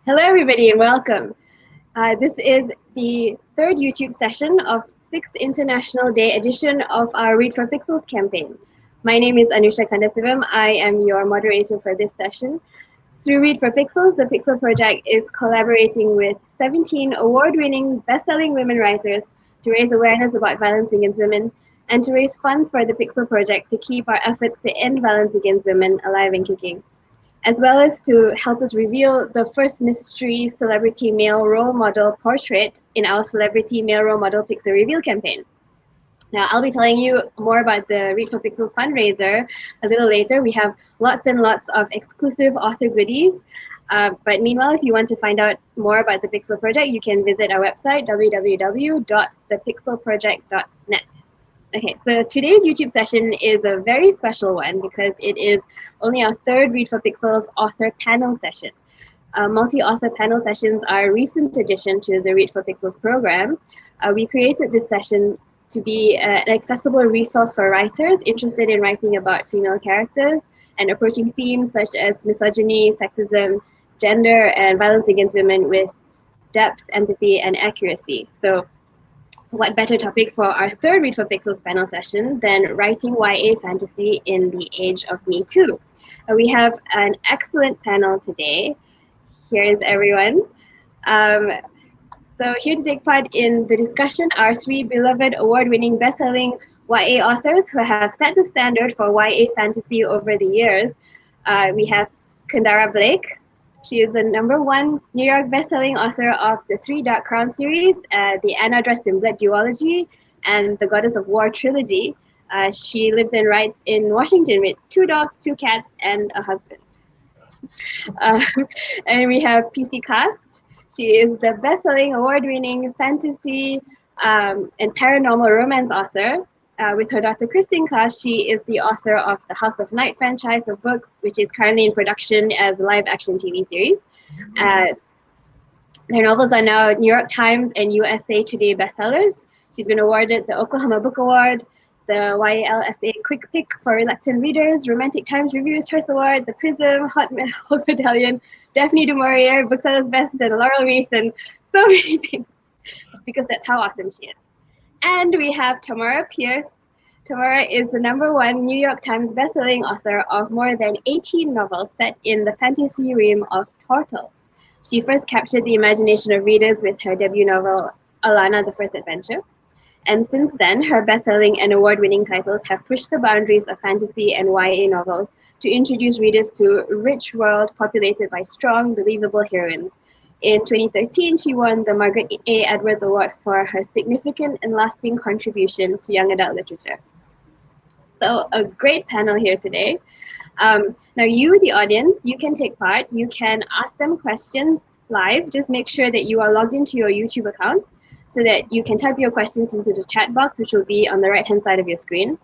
Hello, everybody, and welcome. This is the third YouTube session of 6th International Day edition of our Read for Pixels campaign. My name is Anusha Kandasivam. I am your moderator for this session. Through Read for Pixels, the Pixel Project is collaborating with 17 award-winning, best-selling women writers to raise awareness about violence against women and to raise funds for the Pixel Project to keep our efforts to end violence against women alive and kicking, as well as to help us reveal the first mystery celebrity male role model portrait in our Celebrity Male Role Model Pixel Reveal campaign. Now, I'll be telling you more about the Read for Pixels fundraiser a little later. We have lots and lots of exclusive author goodies. But meanwhile, if you want to find out more about the Pixel Project, you can visit our website, www.thepixelproject.net. Okay, so today's YouTube session is a very special one because it is only our third Read for Pixels author panel session. Multi-author panel sessions are a recent addition to the Read for Pixels program. We created this session to be an accessible resource for writers interested in writing about female characters and approaching themes such as misogyny, sexism, gender, and violence against women with depth, empathy, and accuracy. So what better topic for our third Read for Pixels panel session than writing YA fantasy in the age of Me Too? We have an excellent panel today. Here is everyone. So here to take part in the discussion are three beloved award-winning best-selling YA authors who have set the standard for YA fantasy over the years. We have Kendare Blake. She is the #1 New York best-selling author of the 3 Dark Crown series, the Anna Dressed in Blood duology, and the Goddess of War trilogy. She lives and writes in Washington with 2 dogs, 2 cats, and a husband. And we have PC Cast. She is the best-selling, award-winning fantasy and paranormal romance author. With her daughter Christine Cast, she is the author of the House of Night franchise of books, which is currently in production as a live-action TV series. Their novels are now New York Times and USA Today bestsellers. She's been awarded the Oklahoma Book Award, the YALSA Quick Pick for Reluctant Readers, Romantic Times Reviewers Choice Award, the Prism, Hot Medallion, Daphne du Maurier, Booksellers Best, and Laurel Wreath, and so many things, because that's how awesome she is. And we have Tamora Pierce. Tamora is the #1 New York Times bestselling author of more than 18 novels set in the fantasy realm of Turtle. She first captured the imagination of readers with her debut novel, Alana, the First Adventure. And since then, her best-selling and award-winning titles have pushed the boundaries of fantasy and YA novels to introduce readers to a rich world populated by strong, believable heroines. In 2013, she won the Margaret A. Edwards Award for her significant and lasting contribution to young adult literature. So a great panel here today. Now you, the audience, you can take part. You can ask them questions live. Just make sure that you are logged into your YouTube account so that you can type your questions into the chat box, which will be on the right-hand side of your screen.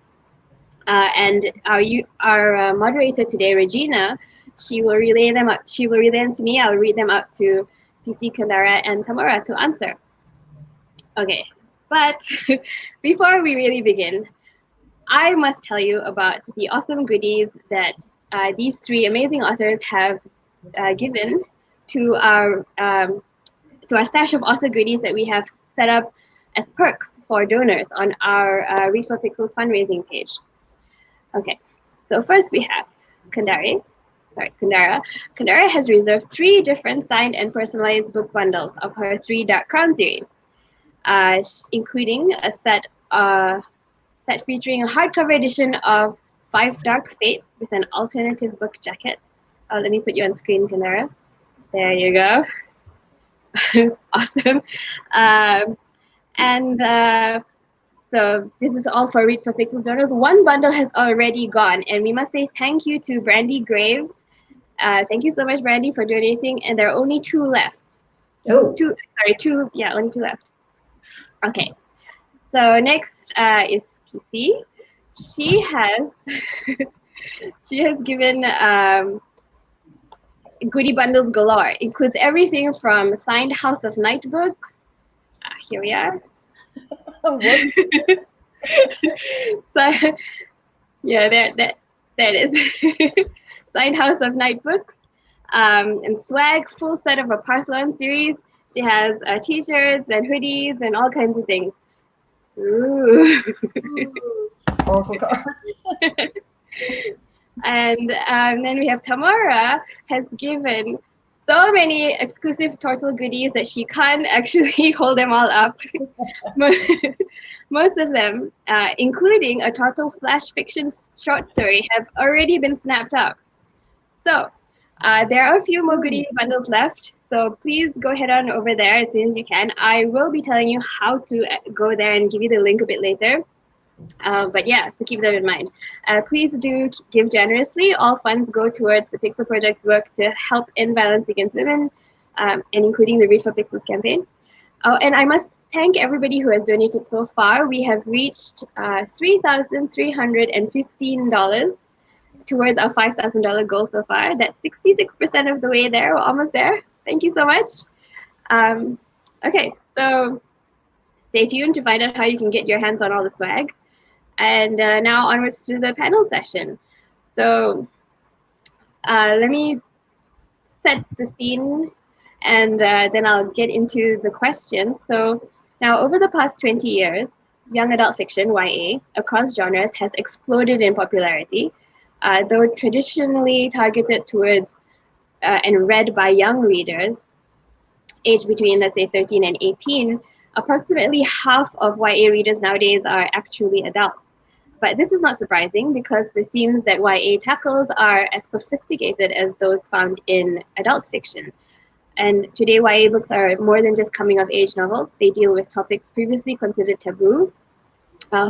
And our moderator today, Regina, she will relay them up. She will relay them to me. I'll read them up to PC, Kendare, and Tamora to answer. Okay, but before we really begin, I must tell you about the awesome goodies that these three amazing authors have given to our stash of author goodies that we have set up as perks for donors on our Read for Pixels fundraising page. Okay, so first we have Kendare. Kendare has reserved 3 different signed and personalized book bundles of her 3 Dark Crown series, including a set featuring a hardcover edition of 5 Dark Fates with an alternative book jacket. Let me put you on screen, Kendare. There you go. Awesome. So this is all for Read for Pixels donors. 1 bundle has already gone, and we must say thank you to Brandy Graves. Thank you so much, Brandy, for donating, and there are only 2 left. Oh. Only 2 left. Okay. So next is PC. She has given goodie bundles galore. Includes everything from signed House of Night books. Here we are. So, yeah, there it is. Signed House of Night books. And swag, full set of a Parcelon series. She has t-shirts and hoodies and all kinds of things. Ooh. Oracle cards. And then we have Tamora has given so many exclusive turtle goodies that she can't actually hold them all up. Most of them, including a turtle flash fiction short story, have already been snapped up. So there are a few more goodie bundles left. So please go head on over there as soon as you can. I will be telling you how to go there and give you the link a bit later. But yeah, so keep that in mind. Please do give generously. All funds go towards the Pixel Project's work to help end violence against women, and including the Read for Pixels campaign. Oh, and I must thank everybody who has donated so far. We have reached $3,315 towards our $5,000 goal so far. That's 66% of the way there. We're almost there. Thank you so much. Okay, so stay tuned to find out how you can get your hands on all the swag. And now onwards to the panel session. So let me set the scene and then I'll get into the questions. So now over the past 20 years, young adult fiction, YA, across genres has exploded in popularity. Though traditionally targeted towards and read by young readers, aged between, let's say, 13 and 18, approximately half of YA readers nowadays are actually adults. But this is not surprising because the themes that YA tackles are as sophisticated as those found in adult fiction. And today, YA books are more than just coming of age novels. They deal with topics previously considered taboo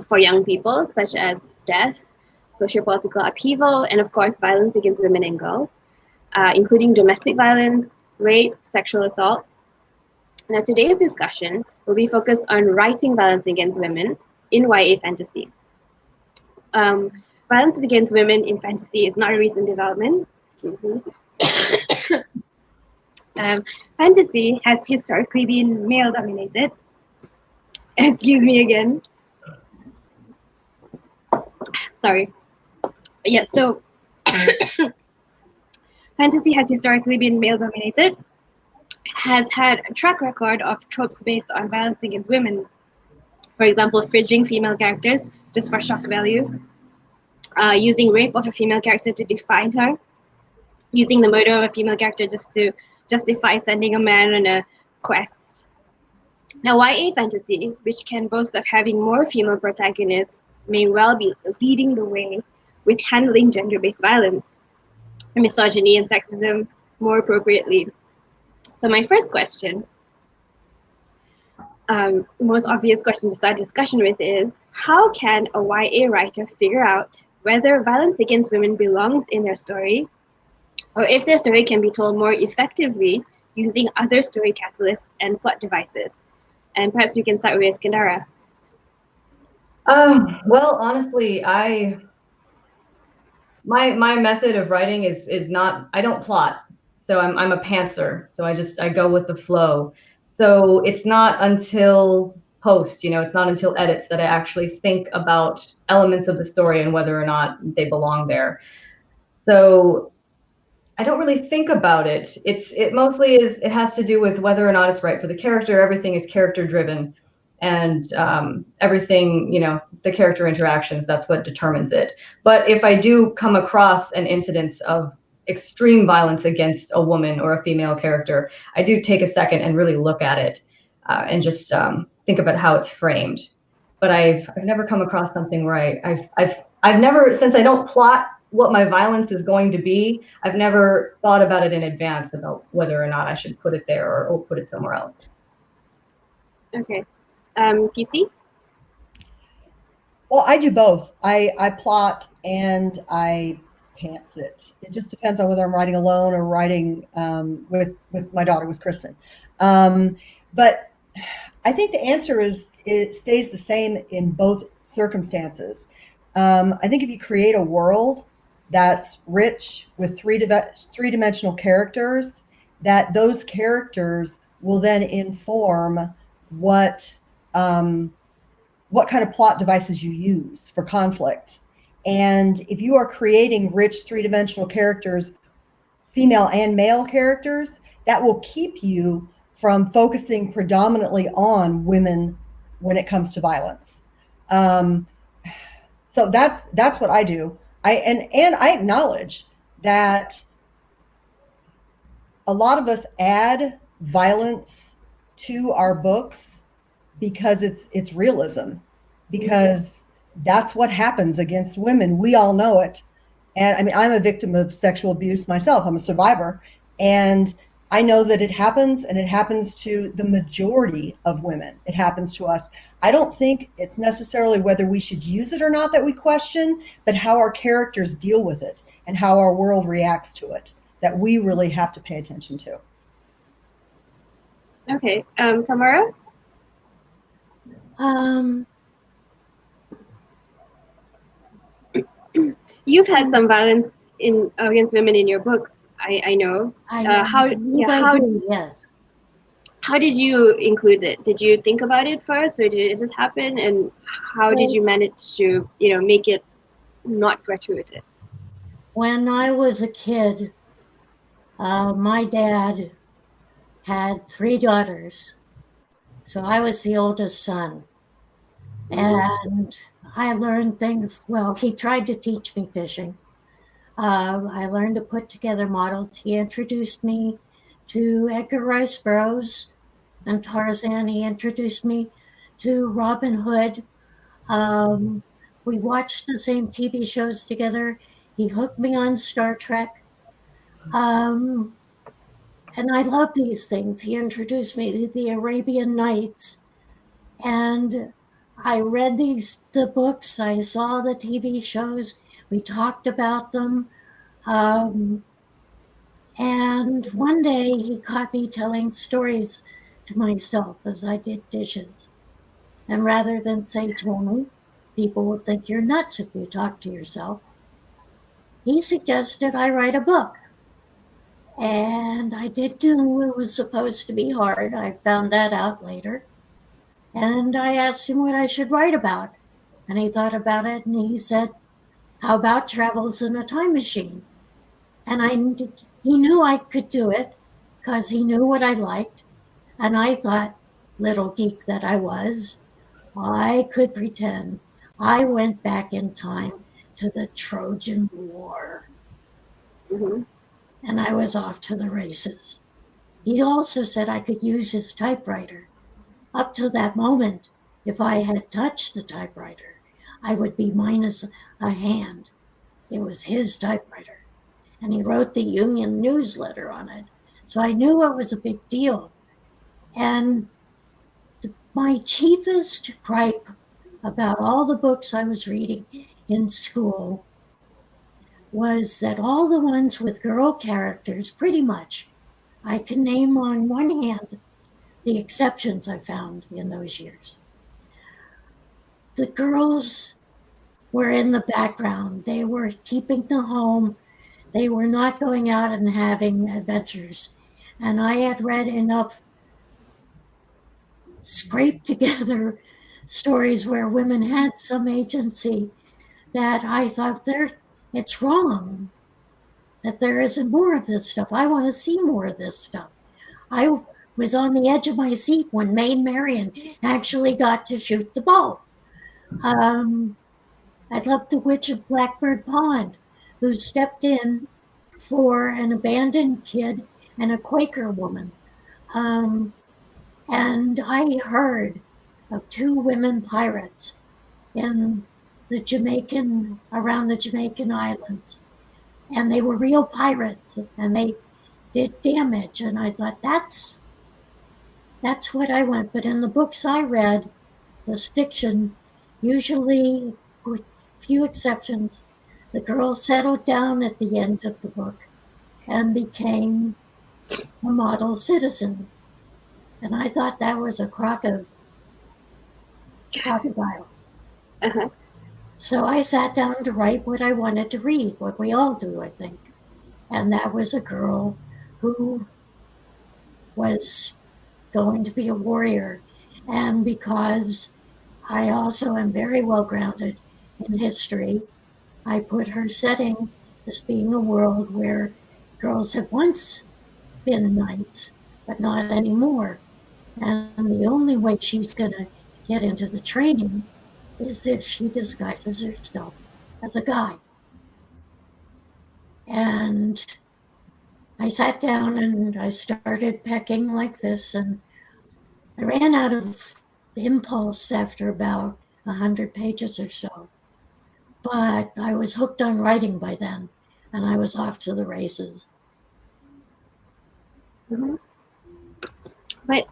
for young people, such as death, socio-political upheaval, and of course, violence against women and girls, including domestic violence, rape, sexual assault. Now, today's discussion will be focused on writing violence against women in YA fantasy. Violence against women in fantasy is not a recent development. Excuse me. Fantasy has historically been male-dominated. Excuse me again. Sorry. Yeah, so fantasy has historically been male-dominated, has had a track record of tropes based on violence against women. For example, fridging female characters just for shock value, using rape of a female character to define her, using the murder of a female character just to justify sending a man on a quest. Now, YA fantasy, which can boast of having more female protagonists, may well be leading the way with handling gender-based violence, misogyny, and sexism more appropriately. So my first question, most obvious question to start discussion with is, how can a YA writer figure out whether violence against women belongs in their story, or if their story can be told more effectively using other story catalysts and plot devices? And perhaps you can start with Kendare. Well, honestly, my method of writing is not, I don't plot. So I'm a pantser. So I go with the flow. So it's not until post, it's not until edits that I actually think about elements of the story and whether or not they belong there. So I don't really think about it. It mostly it has to do with whether or not it's right for the character. Everything is character driven, and everything, the character interactions, that's what determines it. But if I do come across an incidence of extreme violence against a woman or a female character, I do take a second and really look at it and just think about how it's framed. But I've never come across something where I've never, since I don't plot what my violence is going to be, I've never thought about it in advance about whether or not I should put it there or put it somewhere else. Okay. PC? Well, I do both. I plot and I pants it. It just depends on whether I'm writing alone or writing with my daughter, with Kristen. But I think the answer is it stays the same in both circumstances. I think if you create a world that's rich with three-dimensional characters, that those characters will then inform what kind of plot devices you use for conflict. And if you are creating rich three-dimensional characters female and male characters, that will keep you from focusing predominantly on women when it comes to violence. So that's what I do. And I acknowledge that a lot of us add violence to our books because it's realism, because that's what happens against women. We all know it. And I mean, I'm a victim of sexual abuse myself. I'm a survivor. And I know that it happens, and it happens to the majority of women. It happens to us. I don't think it's necessarily whether we should use it or not that we question, but how our characters deal with it and how our world reacts to it that we really have to pay attention to. Okay, Tamora? You've had some violence against women in your books, I know. Yes. How did you include it? Did you think about it first, or did it just happen? And how did you manage to, make it not gratuitous? When I was a kid, my dad had 3 daughters, so I was the oldest son. And I learned things. Well, he tried to teach me fishing. I learned to put together models. He introduced me to Edgar Rice Burroughs and Tarzan. He introduced me to Robin Hood. We watched the same TV shows together. He hooked me on Star Trek. And I love these things. He introduced me to the Arabian Nights. And I read the books. I saw the TV shows. We talked about them. And one day he caught me telling stories to myself as I did dishes. And rather than say to me, people will think you're nuts if you talk to yourself, he suggested I write a book. And I didn't know it was supposed to be hard. I found that out later. And I asked him what I should write about. And he thought about it, and he said, how about travels in a time machine? And he knew I could do it because he knew what I liked. And I thought, little geek that I was, I could pretend I went back in time to the Trojan War. Mm-hmm. And I was off to the races. He also said I could use his typewriter. Up to that moment, if I had touched the typewriter, I would be minus a hand. It was his typewriter. And he wrote the Union newsletter on it. So I knew it was a big deal. And my chiefest gripe about all the books I was reading in school was that all the ones with girl characters, pretty much, I can name on one hand the exceptions I found in those years. The girls were in the background. They were keeping the home. They were not going out and having adventures. And I had read enough scraped together stories where women had some agency that I thought it's wrong that there isn't more of this stuff. I want to see more of this stuff. I was on the edge of my seat when Maid Marian actually got to shoot the bow. I loved the Witch of Blackbird Pond, who stepped in for an abandoned kid and a Quaker woman. And I heard of 2 women pirates around the Jamaican islands. And they were real pirates, and they did damage. And I thought, that's what I want. But in the books I read, this fiction, usually, with few exceptions, the girl settled down at the end of the book and became a model citizen. And I thought that was a crock of crocodiles. Uh-huh. So I sat down to write what I wanted to read, what we all do, I think. And that was a girl who was going to be a warrior. And because I also am very well grounded in history, I put her setting as being a world where girls had once been knights, but not anymore. And the only way she's going to get into the training is if she disguises herself as a guy. And I sat down and I started pecking like this, and I ran out of impulse after about 100 pages or so. But I was hooked on writing by then, and I was off to the races. Mhm. But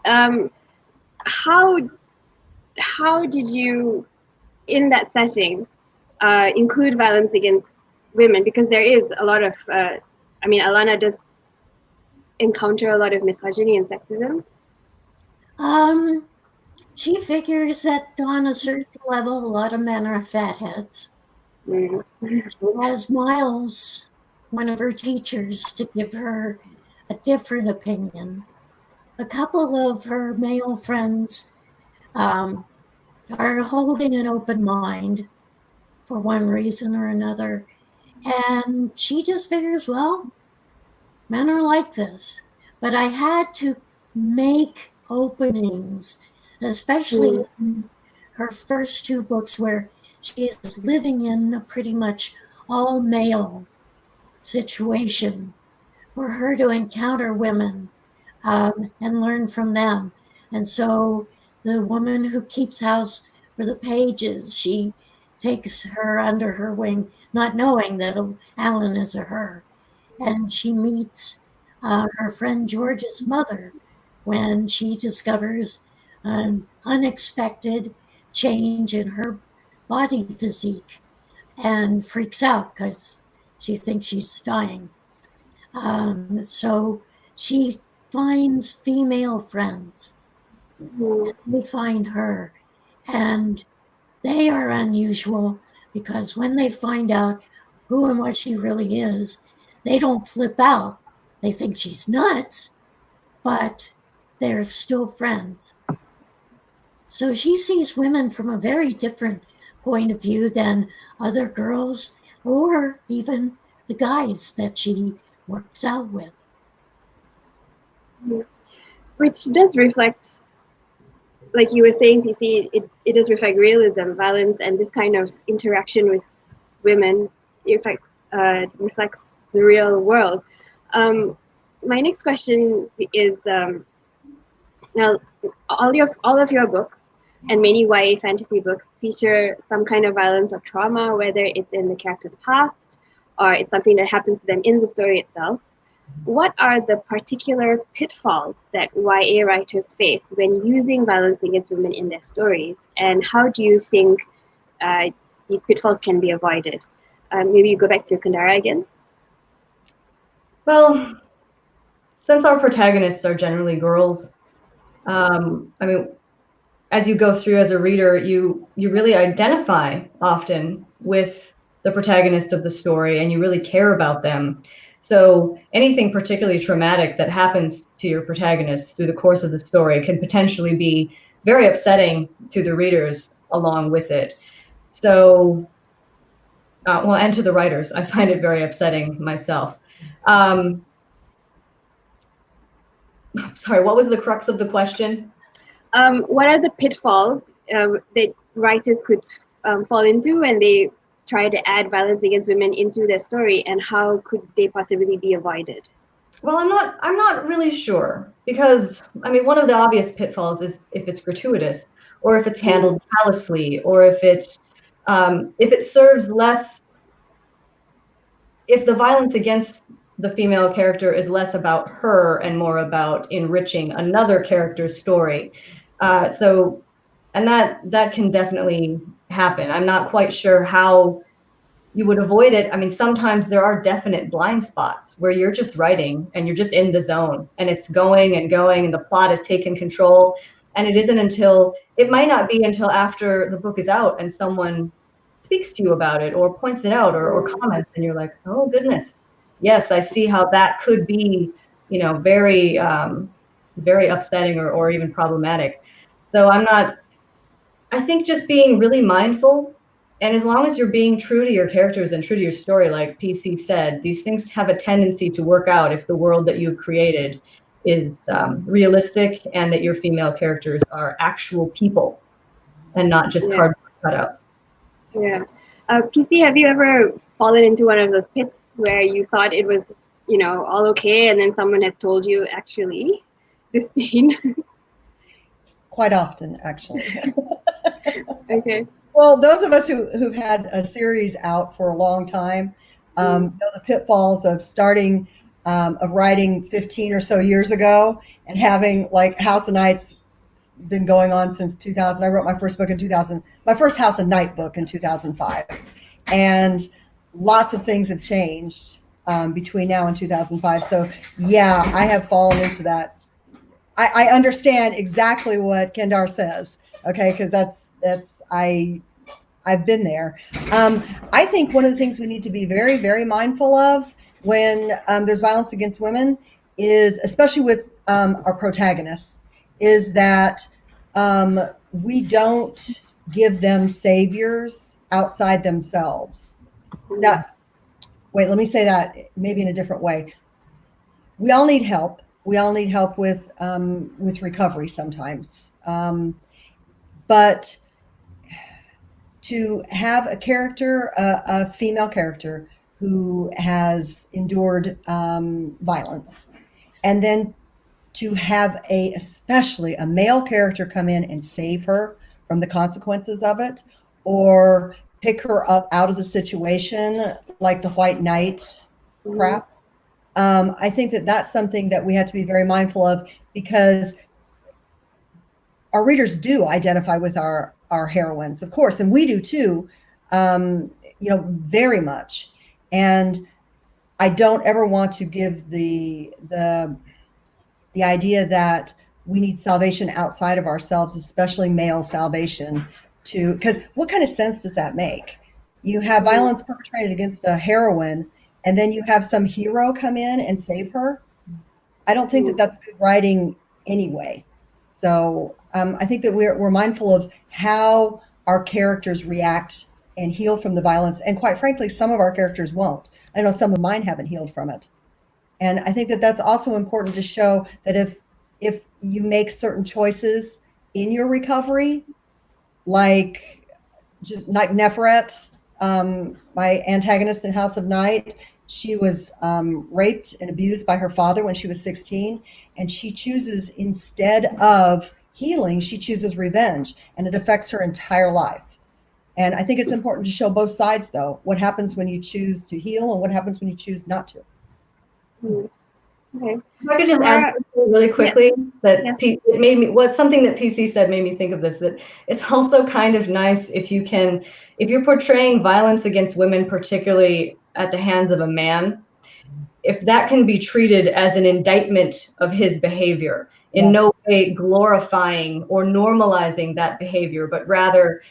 how did you, in that setting, include violence against women? Because there is a lot of, I mean, Alana does encounter a lot of misogyny and sexism. She figures that on a certain level, a lot of men are fatheads. Mm. She has Miles, one of her teachers, to give her a different opinion. A couple of her male friends are holding an open mind for one reason or another. And she just figures, well, men are like this. But I had to make openings, especially Mm. in her first two books, where she is living in a pretty much all male situation, for her to encounter women and learn from them. And so the woman who keeps house for the pages, she takes her under her wing, not knowing that Alan is a her. And she meets her friend George's mother when she discovers an unexpected change in her body physique and freaks out because she thinks she's dying. So she finds female friends. Mm. They find her, and they are unusual because when they find out who and what she really is, they don't flip out. They think she's nuts, but they're still friends. So she sees women from a very different point of view than other girls or even the guys that she works out with. Which does reflect, like you were saying, PC, it does reflect realism, violence, and this kind of interaction with women, in fact, reflects the real world. My next question is, now, all of your books and many YA fantasy books feature some kind of violence or trauma, whether it's in the character's past or it's something that happens to them in the story itself. What are the particular pitfalls that YA writers face when using violence against women in their stories, and how do you think these pitfalls can be avoided? Maybe you go back to Kendare again. Well, since our protagonists are generally girls, I mean, as you go through as a reader, you really identify often with the protagonist of the story, and you really care about them. So anything particularly traumatic that happens to your protagonist through the course of the story can potentially be very upsetting to the readers along with it. So, well, and to the writers, I find it very upsetting myself. Sorry, what was the crux of the question? What are the pitfalls that writers could fall into when they try to add violence against women into their story, and how could they possibly be avoided? Well, I'm not really sure, because I mean, one of the obvious pitfalls is if it's gratuitous, or if it's handled callously, or if it serves less, if the violence against the female character is less about her and more about enriching another character's story. And that can definitely happen. I'm not quite sure how you would avoid it. I mean, sometimes there are definite blind spots where you're just writing and you're just in the zone, and it's going and going and the plot has taken control. And it might not be until after the book is out and someone speaks to you about it or points it out or comments, and you're like, oh goodness, yes, I see how that could be, very, very upsetting or even problematic. So I think just being really mindful And as long as you're being true to your characters and true to your story, like PC said, these things have a tendency to work out if the world that you've created is realistic and that your female characters are actual people and not just cardboard cutouts. Yeah. PC, have you ever fallen into one of those pits where you thought it was, all okay, and then someone has told you, actually, this scene? Quite often, actually. Okay. Well, those of us who've had a series out for a long time know the pitfalls of starting, of writing 15 or so years ago and having like House of Nights been going on since 2000. I wrote my first book in 2000, my first House of Night book in 2005. And lots of things have changed between now and 2005. So yeah, I have fallen into that. I understand exactly what Kendare says. Okay. Cause I've been there. I think one of the things we need to be very, very mindful of when there's violence against women is, especially with our protagonists, is that we don't give them saviors outside themselves. That, wait, let me say that maybe in a different way. We all need help. We all need help with recovery sometimes. But to have a character, a female character who has endured violence, and then to have especially a male character come in and save her from the consequences of it, or pick her up out of the situation, like the White Knight crap. I think that that's something that we have to be very mindful of, because our readers do identify with our heroines, of course, and we do too, very much. And I don't ever want to give the idea that we need salvation outside of ourselves, especially male salvation, because what kind of sense does that make? You have violence perpetrated against a heroine, and then you have some hero come in and save her. I don't think that that's good writing anyway. So I think that we're mindful of how our characters react and heal from the violence. And quite frankly, some of our characters won't. I know some of mine haven't healed from it. And I think that that's also important to show that if you make certain choices in your recovery, like Neferet, my antagonist in House of Night, she was raped and abused by her father when she was 16, and she chooses, instead of healing, she chooses revenge, and it affects her entire life. And I think it's important to show both sides, though, what happens when you choose to heal and what happens when you choose not to. Okay. If I could just add really quickly that it made me, something that PC said made me think of this, that it's also kind of nice if you're portraying violence against women, particularly at the hands of a man, if that can be treated as an indictment of his behavior, in no way glorifying or normalizing that behavior, but rather,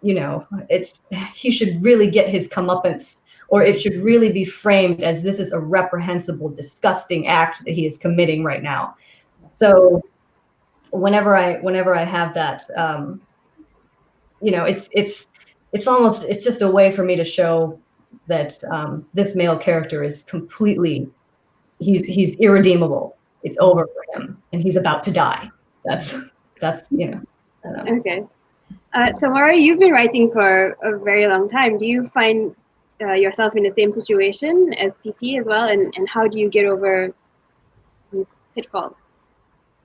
he should really get his comeuppance, or it should really be framed as this is a reprehensible, disgusting act that he is committing right now. So whenever I have that, it's just a way for me to show that this male character is completely, he's irredeemable. It's over for him, and he's about to die. That's Okay. Tamora, you've been writing for a very long time. Do you find yourself in the same situation as PC as well, and how do you get over these pitfalls?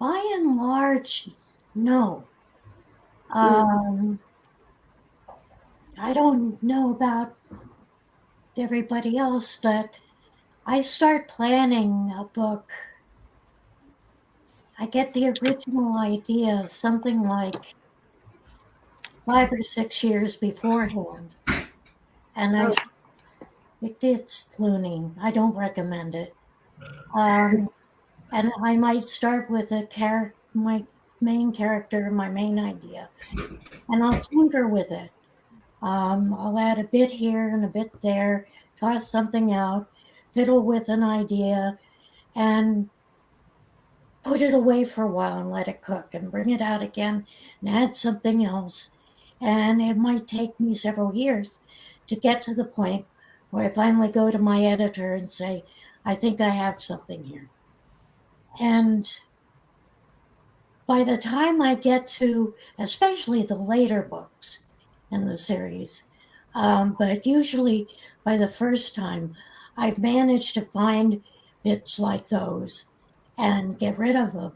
By and large, no. I don't know about everybody else, but I start planning a book. I get the original idea something like 5 or 6 years beforehand, and it's clooning. I don't recommend it. And I might start with my main character, my main idea, and I'll tinker with it. I'll add a bit here and a bit there, toss something out, fiddle with an idea, and put it away for a while and let it cook, and bring it out again and add something else. And it might take me several years to get to the point where I finally go to my editor and say, I think I have something here. And by the time I get to, especially the later books in the series, but usually by the first time, I've managed to find bits like those and get rid of them.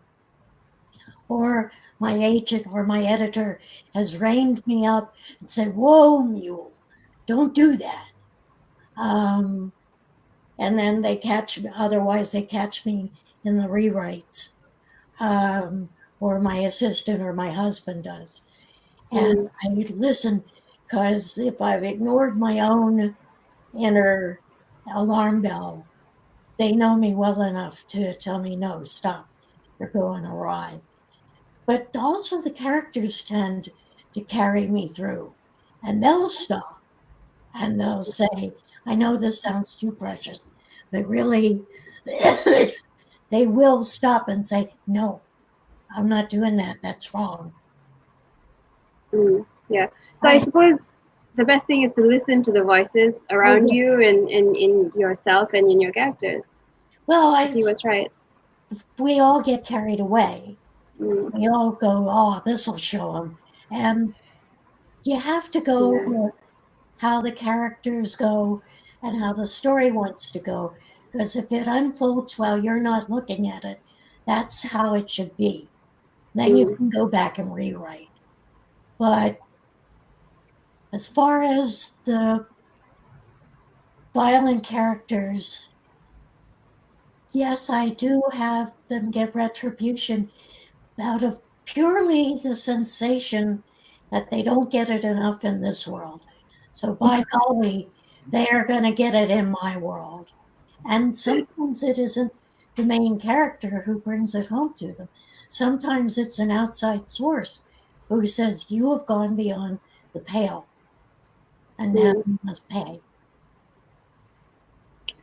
Or my agent or my editor has reined me up and said, whoa, mule, don't do that. And then they catch me, otherwise they catch me in the rewrites. Or my assistant or my husband does. And I listen, because if I've ignored my own inner alarm bell, they know me well enough to tell me, no, stop, you're going awry. But also the characters tend to carry me through, and they'll stop and they'll say, I know this sounds too precious, but really they will stop and say, no, I'm not doing that. That's wrong. Yeah. So I suppose the best thing is to listen to the voices around you and in yourself and in your characters. Well, I see what's right. We all get carried away. We all go, oh, this will show them. And you have to go with how the characters go and how the story wants to go. Because if it unfolds while you're not looking at it, that's how it should be. Then you can go back and rewrite. But as far as the violent characters, yes, I do have them get retribution out of purely the sensation that they don't get it enough in this world. So by golly, they are going to get it in my world. And sometimes it isn't the main character who brings it home to them. Sometimes it's an outside source who says, you have gone beyond the pale and now you must pay.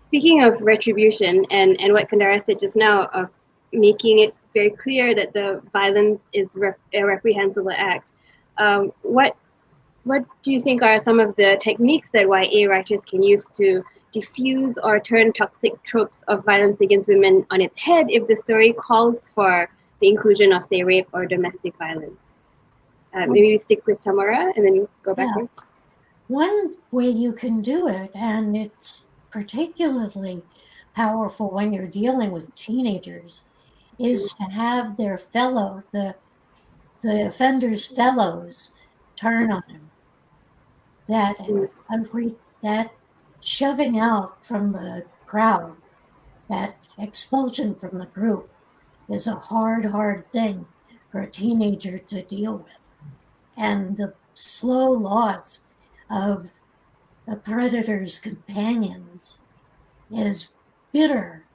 Speaking of retribution and what Kendare said just now of making it very clear that the violence is a reprehensible act, what do you think are some of the techniques that YA writers can use to diffuse or turn toxic tropes of violence against women on its head if the story calls for the inclusion of, say, rape or domestic violence? Maybe we stick with Tamora and then you go backwards. One way you can do it, and it's particularly powerful when you're dealing with teenagers, is to have their the offender's fellows turn on him. That shoving out from the crowd, that expulsion from the group, is a hard thing for a teenager to deal with. And the slow loss of a predator's companions is bitter,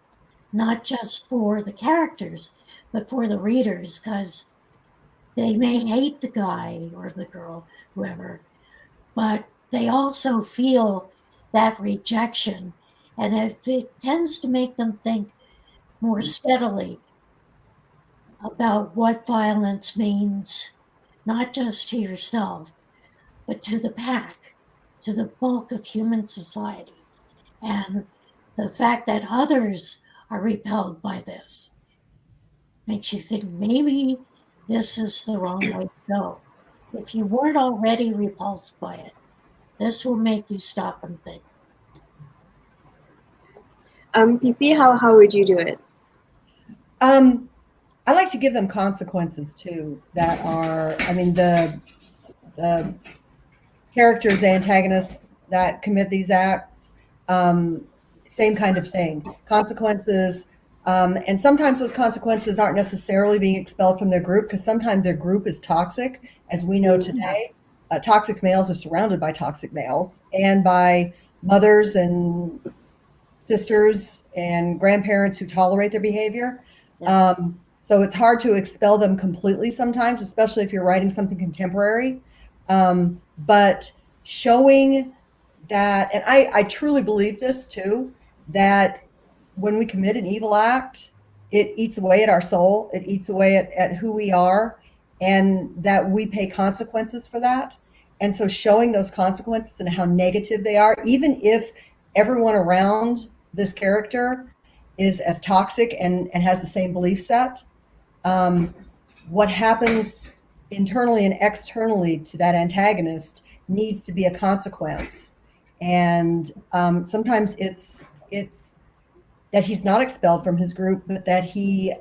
not just for the characters, but for the readers, because they may hate the guy or the girl, whoever, but they also feel that rejection. And it tends to make them think more steadily about what violence means, not just to yourself, but to the pack, to the bulk of human society. And the fact that others are repelled by this makes you think maybe this is the wrong way to go. If you weren't already repulsed by it, this will make you stop and think. PC, how would you do it? I like to give them consequences too that are, I mean, the characters, the antagonists that commit these acts, same kind of thing. Consequences, and sometimes those consequences aren't necessarily being expelled from their group, because sometimes their group is toxic. As we know today, toxic males are surrounded by toxic males and by mothers and sisters and grandparents who tolerate their behavior. So it's hard to expel them completely sometimes, especially if you're writing something contemporary. But showing that, and I truly believe this too, that when we commit an evil act, it eats away at our soul, it eats away at who we are, and that we pay consequences for that. And so showing those consequences and how negative they are, even if everyone around this character is as toxic and has the same belief set, what happens internally and externally to that antagonist needs to be a consequence. And sometimes it's that he's not expelled from his group, but that he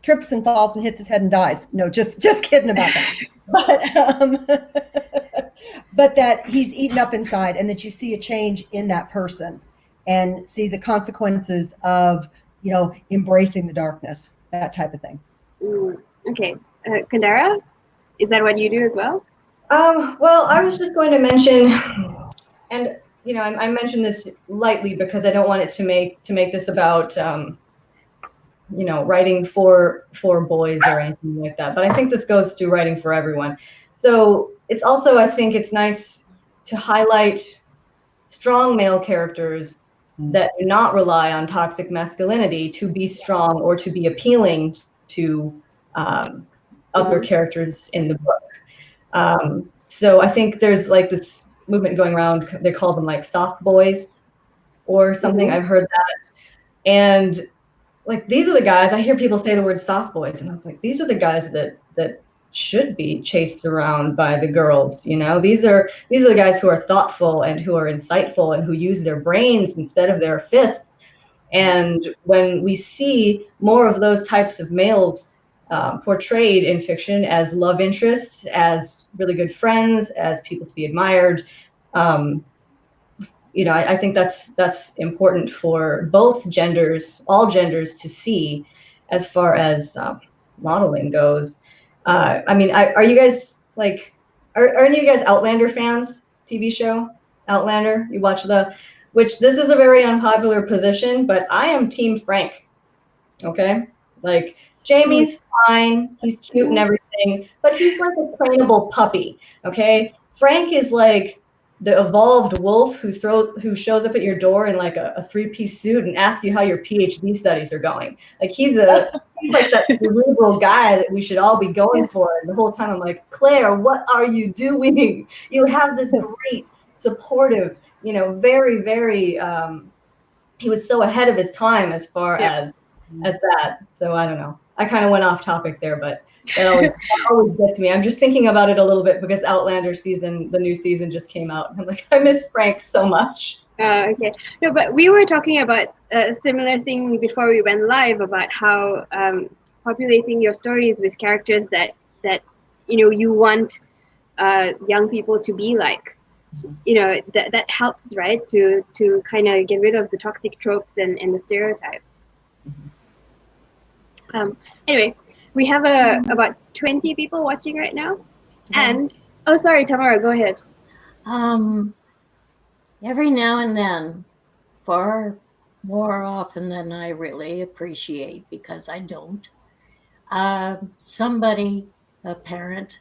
trips and falls and hits his head and dies. No, just kidding about that. But that he's eaten up inside, and that you see a change in that person and see the consequences of, embracing the darkness, that type of thing. Okay. Kendare, is that what you do as well? Well, I was just going to mention, and I mentioned this lightly because I don't want it to make this about writing for boys or anything like that. But I think this goes to writing for everyone. So it's also, I think it's nice to highlight strong male characters that do not rely on toxic masculinity to be strong or to be appealing to other characters in the book. So I think there's like this movement going around. They call them like soft boys or something. I've heard that. And like, these are the guys, I hear people say the word soft boys, and I was like, these are the guys that should be chased around by the girls. These are the guys who are thoughtful and who are insightful and who use their brains instead of their fists. And when we see more of those types of males portrayed in fiction as love interests, as really good friends, as people to be admired, I think that's important for both genders, all genders, to see as far as modeling goes. Are you guys are any of you guys Outlander fans? TV show Outlander? You watch which this is a very unpopular position, but I am Team Frank. Okay, like Jamie's fine, he's cute and everything, but he's like a trainable puppy. Okay, Frank is like the evolved wolf who shows up at your door in like a 3-piece suit and asks you how your PhD studies are going. Like he's like that cerebral guy that we should all be going for. And the whole time I'm like, Claire, what are you doing? You have this great, supportive, very, very, he was so ahead of his time as far as that. So I don't know. I kind of went off topic there, but that always gets me. I'm just thinking about it a little bit because Outlander the new season just came out. I'm like, I miss Frank so much. Okay. No, but we were talking about a similar thing before we went live about how populating your stories with characters that you want young people to be like. That helps, right? To kind of get rid of the toxic tropes and the stereotypes. Anyway, we have about 20 people watching right now. And sorry, Tamora, go ahead. Every now and then, far more often than I really appreciate, because I don't, somebody, a parent,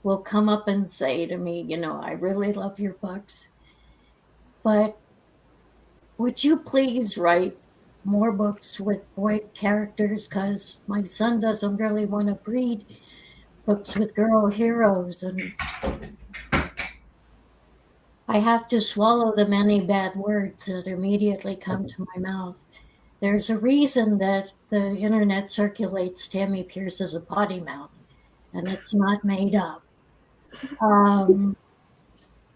will come up and say to me, I really love your books, but would you please write more books with boy characters, because my son doesn't really want to read books with girl heroes. And I have to swallow the many bad words that immediately come to my mouth. There's a reason that the internet circulates Tammy Pierce as a potty mouth, and it's not made up.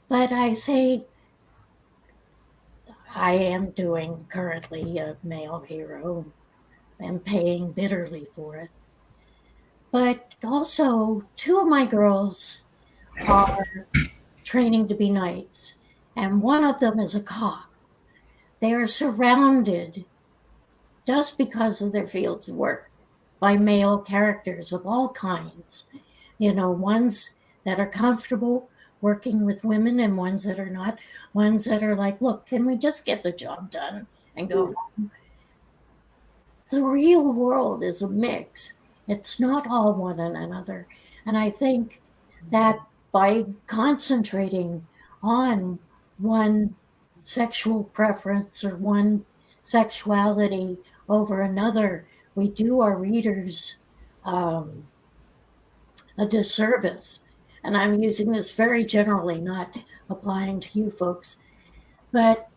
But I say, I am doing currently a male hero and paying bitterly for it. But also, 2 of my girls are training to be knights, and one of them is a cop. They are surrounded, just because of their fields of work, by male characters of all kinds. Ones that are comfortable working with women and ones that are not, ones that are like, look, can we just get the job done and go home? The real world is a mix. It's not all one and another. And I think that by concentrating on one sexual preference or one sexuality over another, we do our readers a disservice and I'm using this very generally, not applying to you folks, but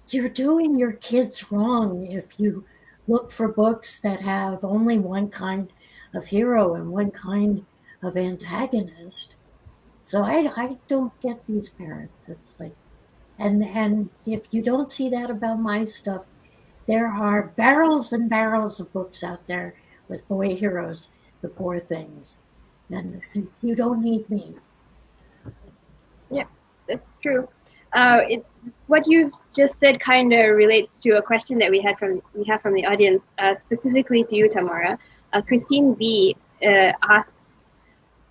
you're doing your kids wrong if you look for books that have only one kind of hero and one kind of antagonist. So I don't get these parents. It's like, and if you don't see that about my stuff, there are barrels and barrels of books out there with boy heroes, the poor things. And you don't need me. Yeah, that's true. What you've just said kind of relates to a question that we have from the audience, specifically to you, Tamora. Christine B asks,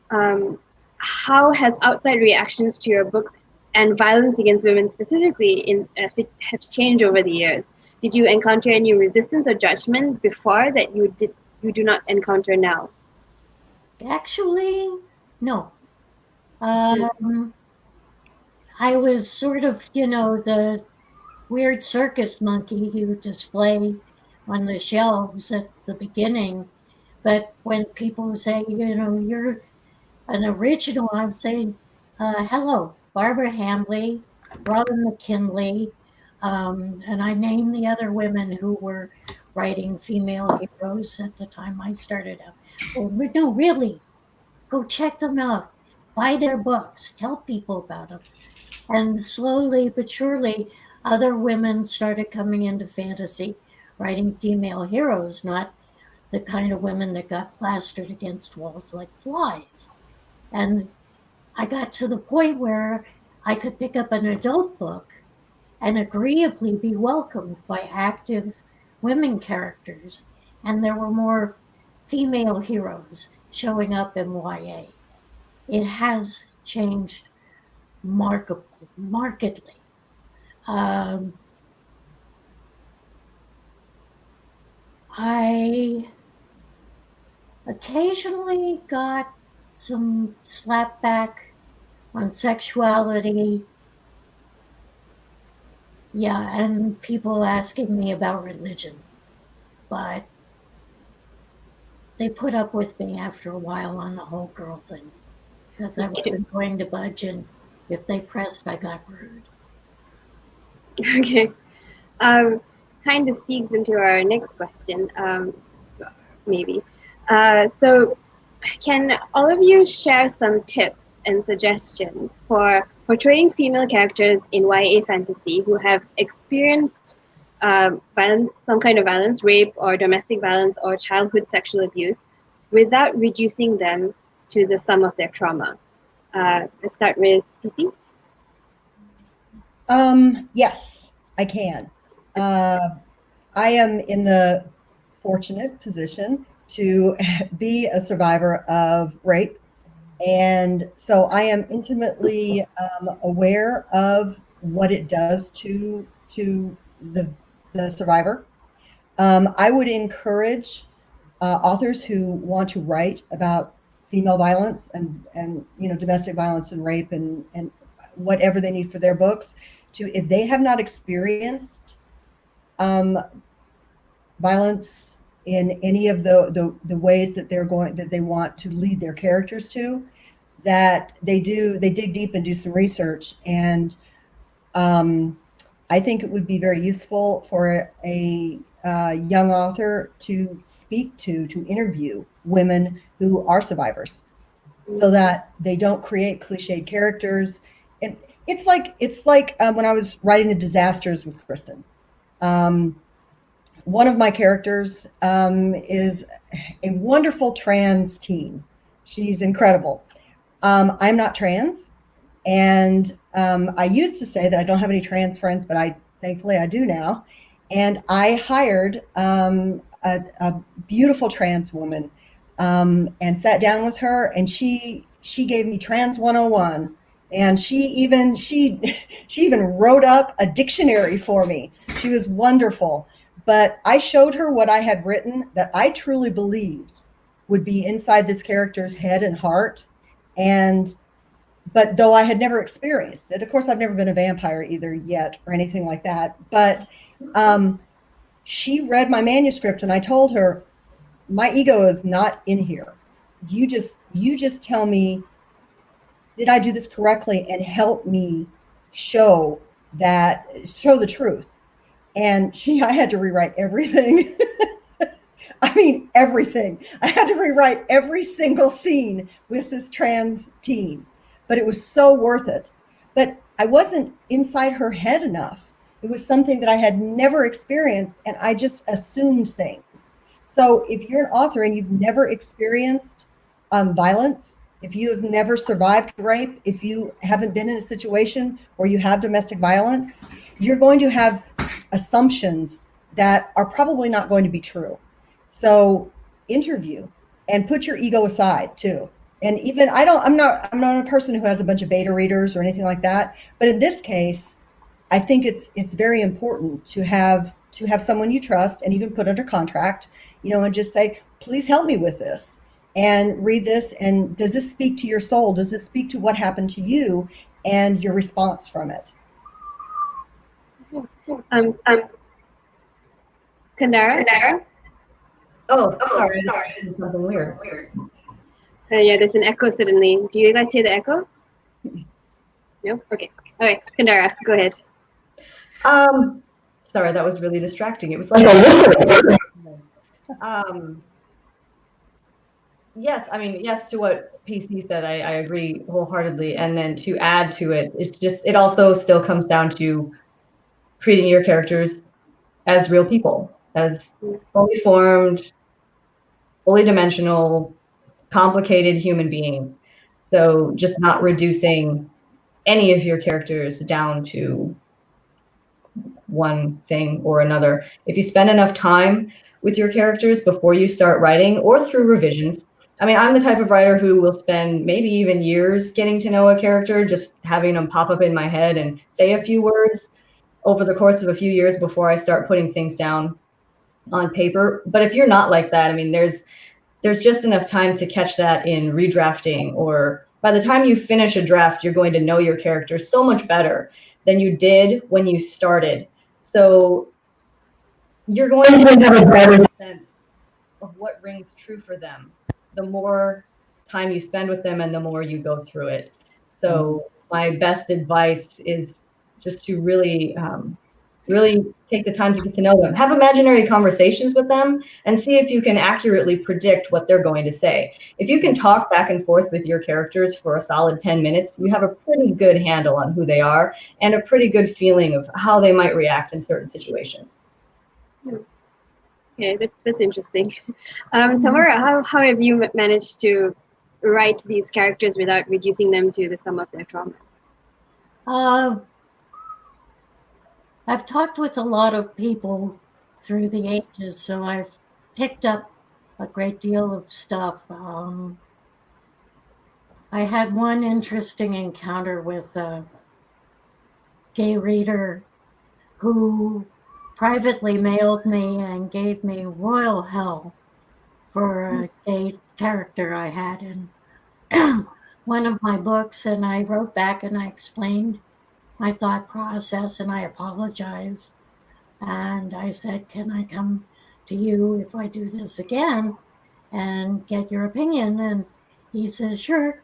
how has outside reactions to your books and violence against women specifically have changed over the years? Did you encounter any resistance or judgment before that you do not encounter now? Actually, no. I was sort of, the weird circus monkey you display on the shelves at the beginning. But when people say, you're an original, I'm saying, hello, Barbara Hambley, Robin McKinley, and I name the other women who were writing female heroes at the time I started out. Oh, no, really, go check them out. Buy their books. Tell people about them. And slowly but surely, other women started coming into fantasy, writing female heroes, not the kind of women that got plastered against walls like flies. And I got to the point where I could pick up an adult book and agreeably be welcomed by active women characters. And there were more female heroes showing up in YA. It has changed markedly. I occasionally got some slapback on sexuality. Yeah, and people asking me about religion. But they put up with me after a while on the whole girl thing because I wasn't going to budge, and if they pressed, I got rude. Okay. Kind of segues into our next question, maybe. So, can all of you share some tips and suggestions for portraying female characters in YA fantasy who have experienced violence, some kind of violence, rape or domestic violence or childhood sexual abuse, without reducing them to the sum of their trauma? Let's start with PC. Yes, I can. I am in the fortunate position to be a survivor of rape. And so I am intimately aware of what it does to the survivor. I would encourage authors who want to write about female violence and domestic violence and rape and whatever they need for their books to, if they have not experienced violence in any of the ways that they want to lead their characters to, that they dig deep and do some research. And I think it would be very useful for a young author to speak to interview women who are survivors, so that they don't create cliched characters. And it's like when I was writing the disasters with Kristen. One of my characters is a wonderful trans teen. She's incredible. I'm not trans, and I used to say that I don't have any trans friends, but thankfully I do now. And I hired a beautiful trans woman and sat down with her, and she gave me Trans 101. And she even wrote up a dictionary for me. She was wonderful. But I showed her what I had written that I truly believed would be inside this character's head and heart. But though I had never experienced it, of course, I've never been a vampire either yet or anything like that. But she read my manuscript, and I told her, my ego is not in here. You just tell me did I do this correctly, and help me show the truth. And I had to rewrite everything. I mean, everything. I had to rewrite every single scene with this trans teen, but it was so worth it. But I wasn't inside her head enough. It was something that I had never experienced, and I just assumed things. So if you're an author and you've never experienced violence, if you have never survived rape, if you haven't been in a situation where you have domestic violence, you're going to have assumptions that are probably not going to be true. So interview and put your ego aside too. And even I'm not a person who has a bunch of beta readers or anything like that. But in this case, I think it's very important to have someone you trust and even put under contract, and just say, please help me with this and read this. And does this speak to your soul? Does this speak to what happened to you and your response from it? Kendare? Oh, sorry. This is something weird. Yeah, there's an echo suddenly. Do you guys hear the echo? No? Okay. All right, Kendare, go ahead. Sorry, that was really distracting. It was like a yes to what PC said. I agree wholeheartly. And then to add to it, it also still comes down to treating your characters as real people, as fully formed, fully dimensional, complicated human beings. So just not reducing any of your characters down to one thing or another. If you spend enough time with your characters before you start writing or through revisions, I'm the type of writer who will spend maybe even years getting to know a character, just having them pop up in my head and say a few words over the course of a few years before I start putting things down on paper. But if you're not like that, there's just enough time to catch that in redrafting, or by the time you finish a draft, you're going to know your character so much better than you did when you started. So you're going to have a better sense of what rings true for them the more time you spend with them and the more you go through it. So my best advice is just to really take the time to get to know them. Have imaginary conversations with them and see if you can accurately predict what they're going to say. If you can talk back and forth with your characters for a solid 10 minutes, you have a pretty good handle on who they are and a pretty good feeling of how they might react in certain situations. Okay, that's interesting. Tamora, how have you managed to write these characters without reducing them to the sum of their traumas? I've talked with a lot of people through the ages, so I've picked up a great deal of stuff. I had one interesting encounter with a gay reader who privately mailed me and gave me royal hell for a gay character I had in one of my books. And I wrote back and I explained my thought process and I apologized. And I said, can I come to you if I do this again and get your opinion? And he says, sure.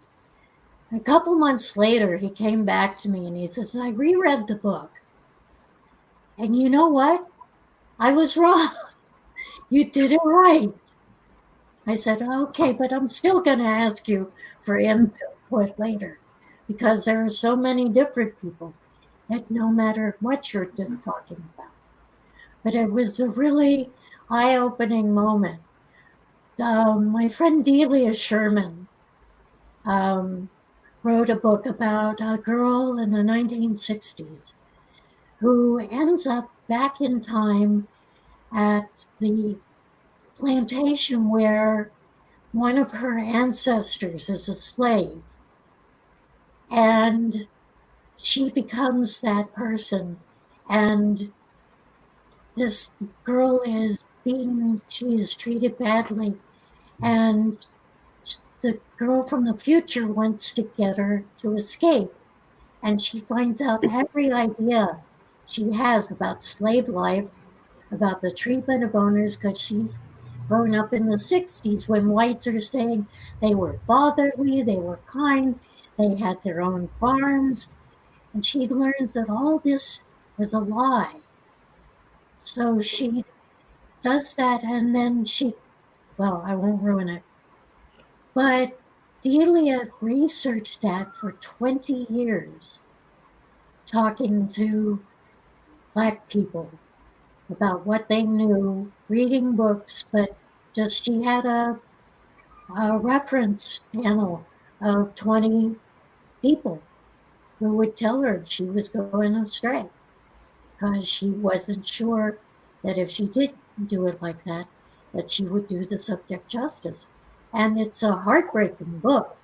A couple months later, he came back to me and he says, I reread the book. And you know what? I was wrong. You did it right. I said, okay, but I'm still going to ask you for input later because there are so many different people that no matter what you're talking about. But it was a really eye-opening moment. My friend Delia Sherman wrote a book about a girl in the 1960s who ends up back in time at the plantation where one of her ancestors is a slave. And she becomes that person. And this girl is beaten, she is treated badly. And the girl from the future wants to get her to escape. And she finds out every idea she has about slave life, about the treatment of owners, because she's grown up in the 60s when whites are saying they were fatherly, they were kind, they had their own farms, and she learns that all this was a lie. So she does that, and then well, I won't ruin it, but Delia researched that for 20 years, talking to Black people about what they knew, reading books, but just she had a reference panel of 20 people who would tell her if she was going astray, because she wasn't sure that if she did do it like that she would do the subject justice. And it's a heartbreaking book.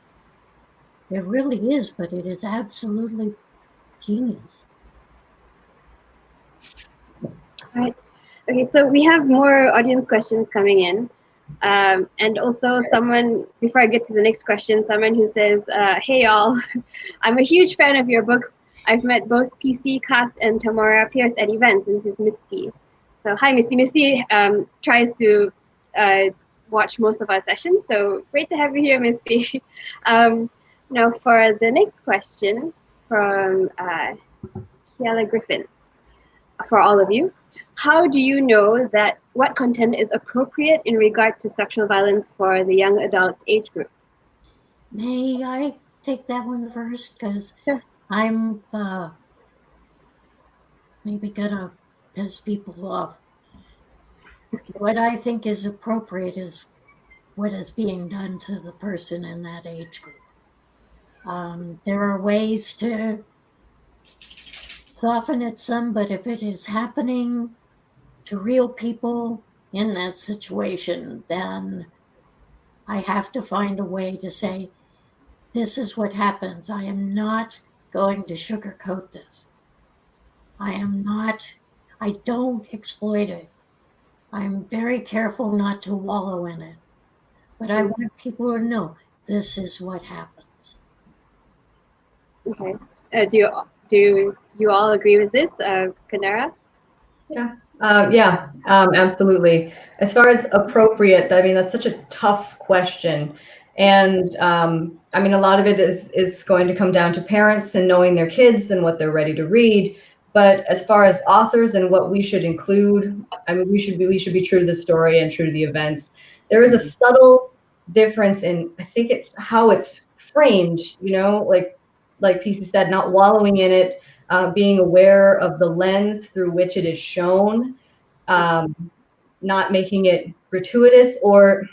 It really is, but it is absolutely genius. Right. Okay, so we have more audience questions coming in. And also someone, before I get to the next question, someone who says, hey y'all, I'm a huge fan of your books. I've met both PC Cass and Tamora Pierce at events, and this is Misty. So hi Misty. Misty tries to watch most of our sessions, so great to have you here, Misty. Now for the next question from Kiala Griffin, for all of you. How do you know that what content is appropriate in regard to sexual violence for the young adult age group? May I take that one first? Because Sure. I'm maybe gonna piss people off. What I think is appropriate is what is being done to the person in that age group. There are ways to soften it some, but if it is happening to real people in that situation, then I have to find a way to say, this is what happens. I am not going to sugarcoat this. I don't exploit it. I'm very careful not to wallow in it. But I want people to know this is what happens. Okay. Do you all agree with this, Kendare? Yeah, absolutely. As far as appropriate, I mean, that's such a tough question. And I mean, a lot of it is going to come down to parents and knowing their kids and what they're ready to read. But as far as authors and what we should include, I mean, we should be true to the story and true to the events. There is a subtle difference in, I think, it's how it's framed, you know, like PC said, not wallowing in it, being aware of the lens through which it is shown, not making it gratuitous or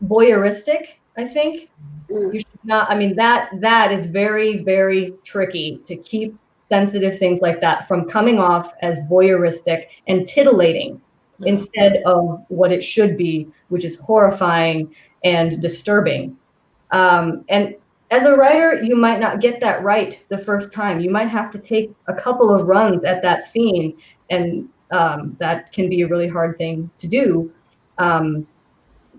voyeuristic, I think. You should not, I mean, that is very, very tricky to keep sensitive things like that from coming off as voyeuristic and titillating instead of what it should be, which is horrifying and disturbing. And as a writer, you might not get that right the first time. You might have to take a couple of runs at that scene, and that can be a really hard thing to do.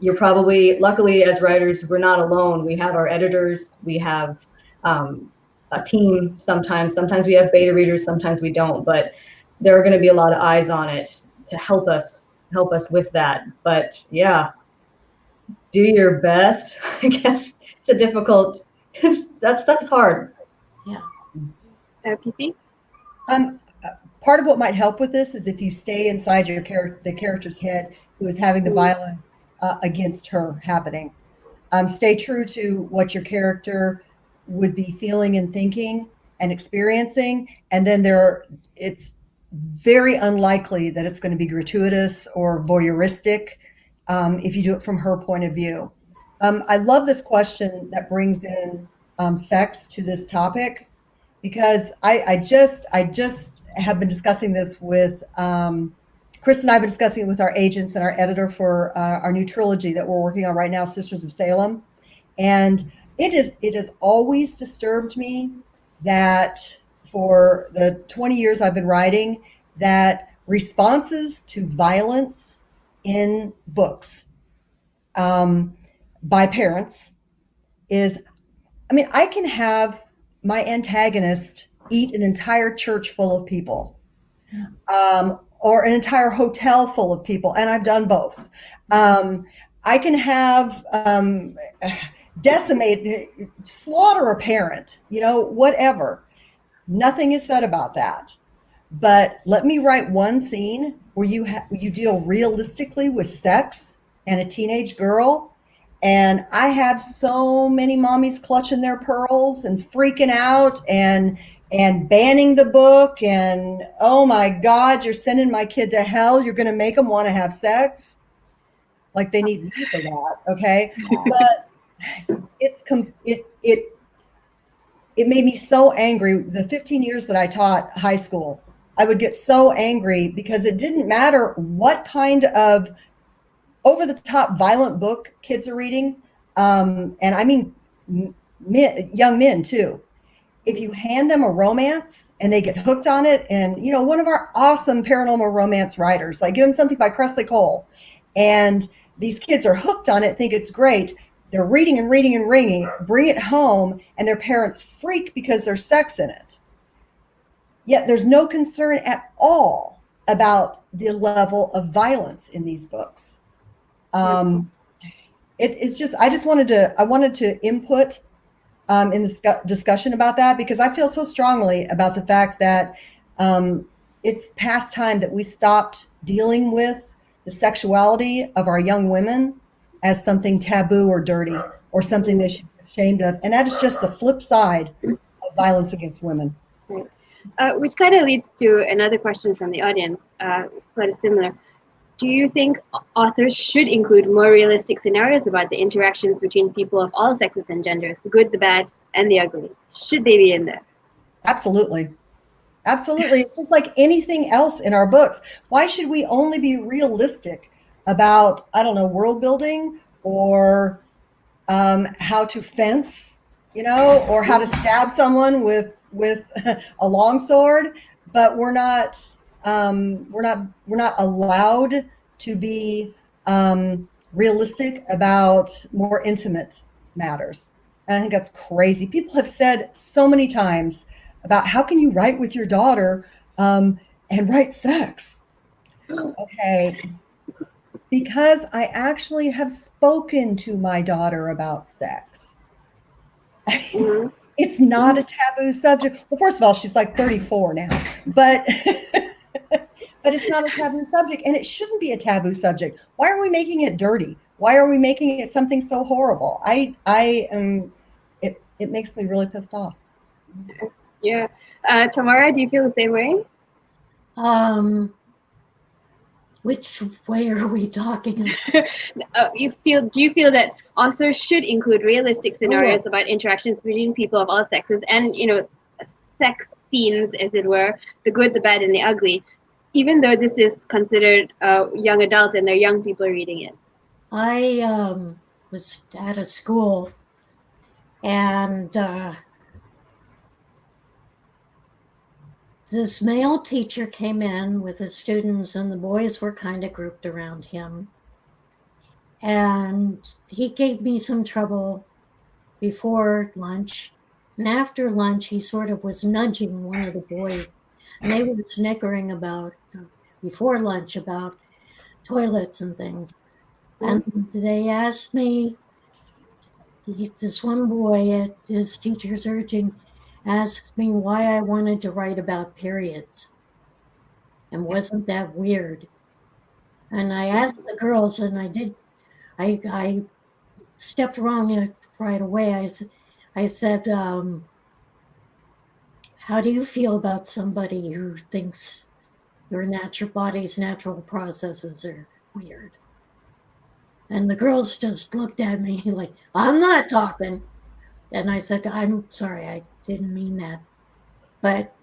You're probably, luckily as writers, we're not alone. We have our editors, we have a team sometimes. Sometimes we have beta readers, sometimes we don't, but there are going to be a lot of eyes on it to help us with that. But yeah, do your best. I guess it's a difficult, that's hard. Yeah. PC? Part of what might help with this is if you stay inside the character's head who is having the violence against her happening. Stay true to what your character would be feeling and thinking and experiencing, and then it's very unlikely that it's going to be gratuitous or voyeuristic if you do it from her point of view. I love this question that brings in sex to this topic, because I just have been discussing this with Chris, and I've been discussing it with our agents and our editor for our new trilogy that we're working on right now, Sisters of Salem. And it has always disturbed me that for the 20 years I've been writing, that responses to violence in books by parents is, I mean, I can have my antagonist eat an entire church full of people, or an entire hotel full of people, and I've done both. I can have decimate, slaughter a parent, whatever. Nothing is said about that. But let me write one scene where you deal realistically with sex and a teenage girl. And I have so many mommies clutching their pearls and freaking out and banning the book and, oh my God, you're sending my kid to hell. You're going to make them want to have sex. Like they need me for that. Okay. But it made me so angry. The 15 years that I taught high school, I would get so angry because it didn't matter what kind of over-the-top violent book kids are reading. And I mean young men too. If you hand them a romance and they get hooked on it, and one of our awesome paranormal romance writers, like give them something by Cressley Cole, and these kids are hooked on it, think it's great. They're reading and reading and reading, bring it home, and their parents freak because there's sex in it. Yet there's no concern at all about the level of violence in these books. It's just, I wanted to input in this discussion about that, because I feel so strongly about the fact that it's past time that we stopped dealing with the sexuality of our young women as something taboo or dirty or something they should be ashamed of. And that is just the flip side of violence against women. Right. Which kind of leads to another question from the audience, sort of similar. Do you think authors should include more realistic scenarios about the interactions between people of all sexes and genders, the good, the bad, and the ugly? Should they be in there? Absolutely. Absolutely. It's just like anything else in our books. Why should we only be realistic about, I don't know, world building or how to fence, or how to stab someone with a longsword, but we're not allowed to be realistic about more intimate matters. And I think that's crazy. People have said so many times about how can you write with your daughter and write sex? Okay, because I actually have spoken to my daughter about sex. Mm-hmm. It's not a taboo subject. Well, first of all, she's like 34 now, but but it's not a taboo subject, and it shouldn't be a taboo subject. Why are we making it dirty? Why are we making it something so horrible? It makes me really pissed off. Yeah. Tamora, do you feel the same way? Which way are we talking about? Do you feel that authors should include realistic scenarios about interactions between people of all sexes and, sex scenes, as it were, the good, the bad, and the ugly, even though this is considered young adult and they're young people reading it? I was at a school, and this male teacher came in with his students, and the boys were kind of grouped around him. And he gave me some trouble before lunch. And after lunch, he sort of was nudging one of the boys. And they were snickering about, before lunch, about toilets and things. And they asked me, this one boy at his teacher's urging, asked me why I wanted to write about periods. And wasn't that weird? And I asked the girls, and I stepped wrong right away. I said, how do you feel about somebody who thinks your body's natural processes are weird? And the girls just looked at me like, I'm not talking. And I said, I'm sorry, I didn't mean that. But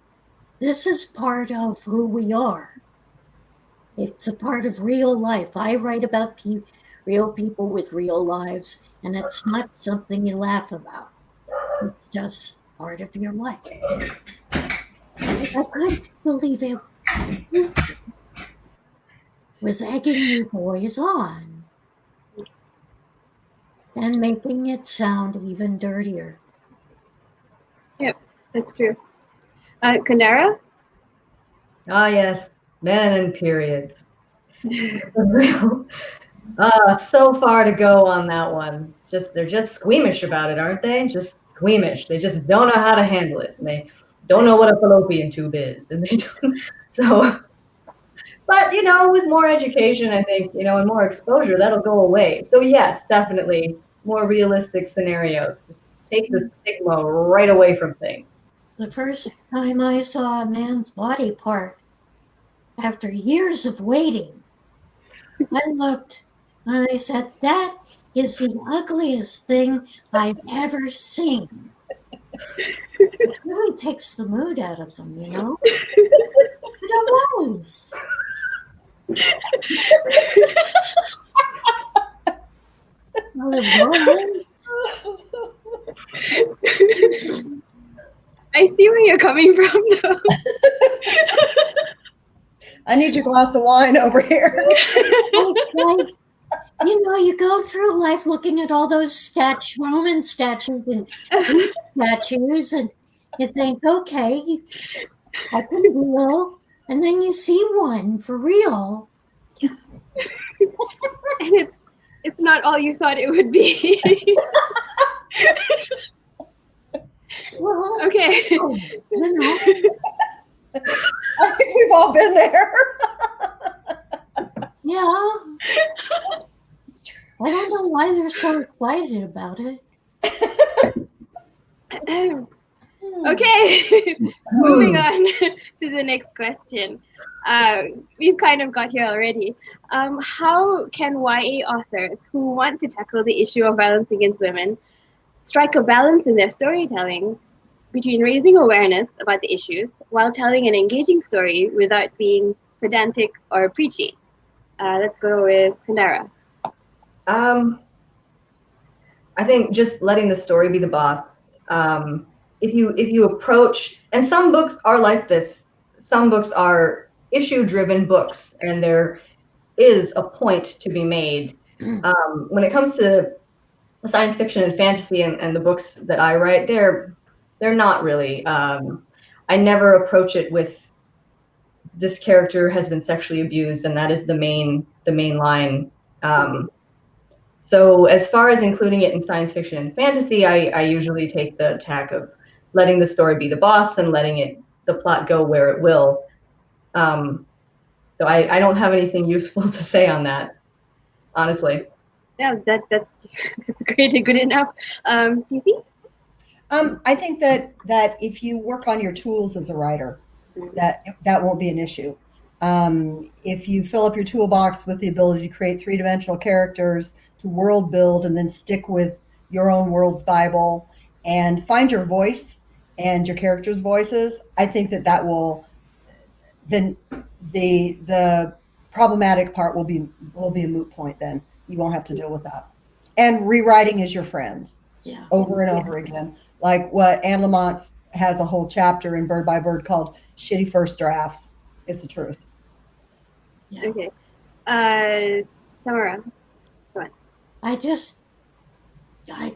this is part of who we are. It's a part of real life. I write about real people with real lives, and it's not something you laugh about. It's just part of your life. I couldn't believe it was egging you boys on and making it sound even dirtier. Yep, that's true. Kendare? Ah, yes, men and periods. So far to go on that one. they're just squeamish about it, aren't they? Just squeamish. They just don't know how to handle it. And they don't know what a fallopian tube is. And they don't, so, but with more education, I think, and more exposure, that'll go away. So yes, definitely more realistic scenarios. Just take the stigma right away from things. The first time I saw a man's body part, after years of waiting, I looked and I said, that is the ugliest thing I've ever seen. It really takes the mood out of them, It was. Well, it was. I see where you're coming from, though. I need your glass of wine over here. Okay. You go through life looking at all those Roman statues and statues, and you think, okay, I can be real, and then you see one for real. And it's not all you thought it would be. Well, okay. I think we've all been there. Yeah. I don't know why they're so excited about it. Okay, moving on to the next question. We've kind of got here already. How can YA authors who want to tackle the issue of violence against women strike a balance in their storytelling between raising awareness about the issues while telling an engaging story without being pedantic or preachy? Let's go with Kendare. I think just letting the story be the boss. If you approach, and some books are like this, some books are issue-driven books, and there is a point to be made. When it comes to science fiction and fantasy and the books that I write, they're not really. I never approach it with, this character has been sexually abused, and that is the main line. So as far as including it in science fiction and fantasy, I usually take the tack of letting the story be the boss and letting the plot go where it will. So I don't have anything useful to say on that, honestly. Yeah, that's great and good enough. PC? I think that if you work on your tools as a writer, that won't be an issue. If you fill up your toolbox with the ability to create three-dimensional characters, to world build, and then stick with your own world's Bible and find your voice and your characters' voices, I think that will, then the problematic part will be a moot point. Then you won't have to deal with that. And rewriting is your friend. Yeah. Over and over again. Like what Anne Lamott has a whole chapter in Bird by Bird called Shitty First Drafts. It's the truth. Yeah. Okay. Tamora, go on. I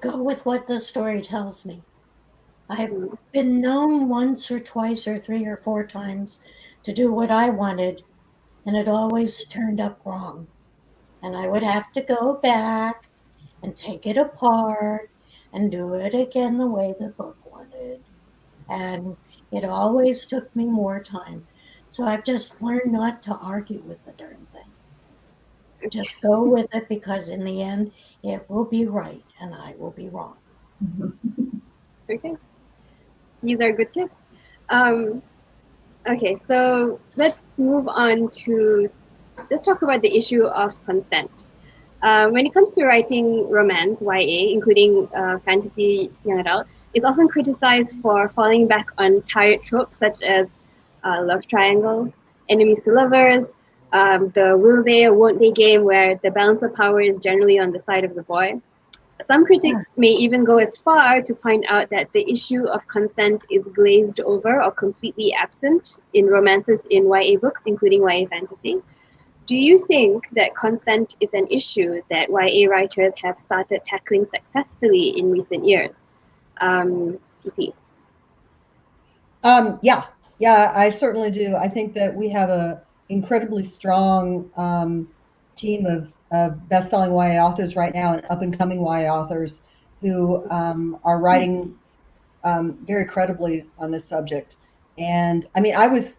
go with what the story tells me. I've been known once or twice or 3 or 4 times to do what I wanted, and it always turned up wrong. And I would have to go back and take it apart and do it again the way the book wanted. And it always took me more time. So I've just learned not to argue with the darn thing. Just go with it, because in the end, it will be right and I will be wrong. Okay. These are good tips. Okay, so let's move on to, let's talk about the issue of consent. When it comes to writing romance, YA, including fantasy young adult, is often criticized for falling back on tired tropes such as love triangle, enemies to lovers, the will they or won't they game where the balance of power is generally on the side of the boy. Some critics may even go as far to point out that the issue of consent is glazed over or completely absent in romances in YA books, including YA fantasy. Do you think that consent is an issue that YA writers have started tackling successfully in recent years? PC. Yeah, I certainly do. I think that we have a incredibly strong team of best-selling YA authors right now and up-and-coming YA authors who are writing very credibly on this subject. And I mean, I was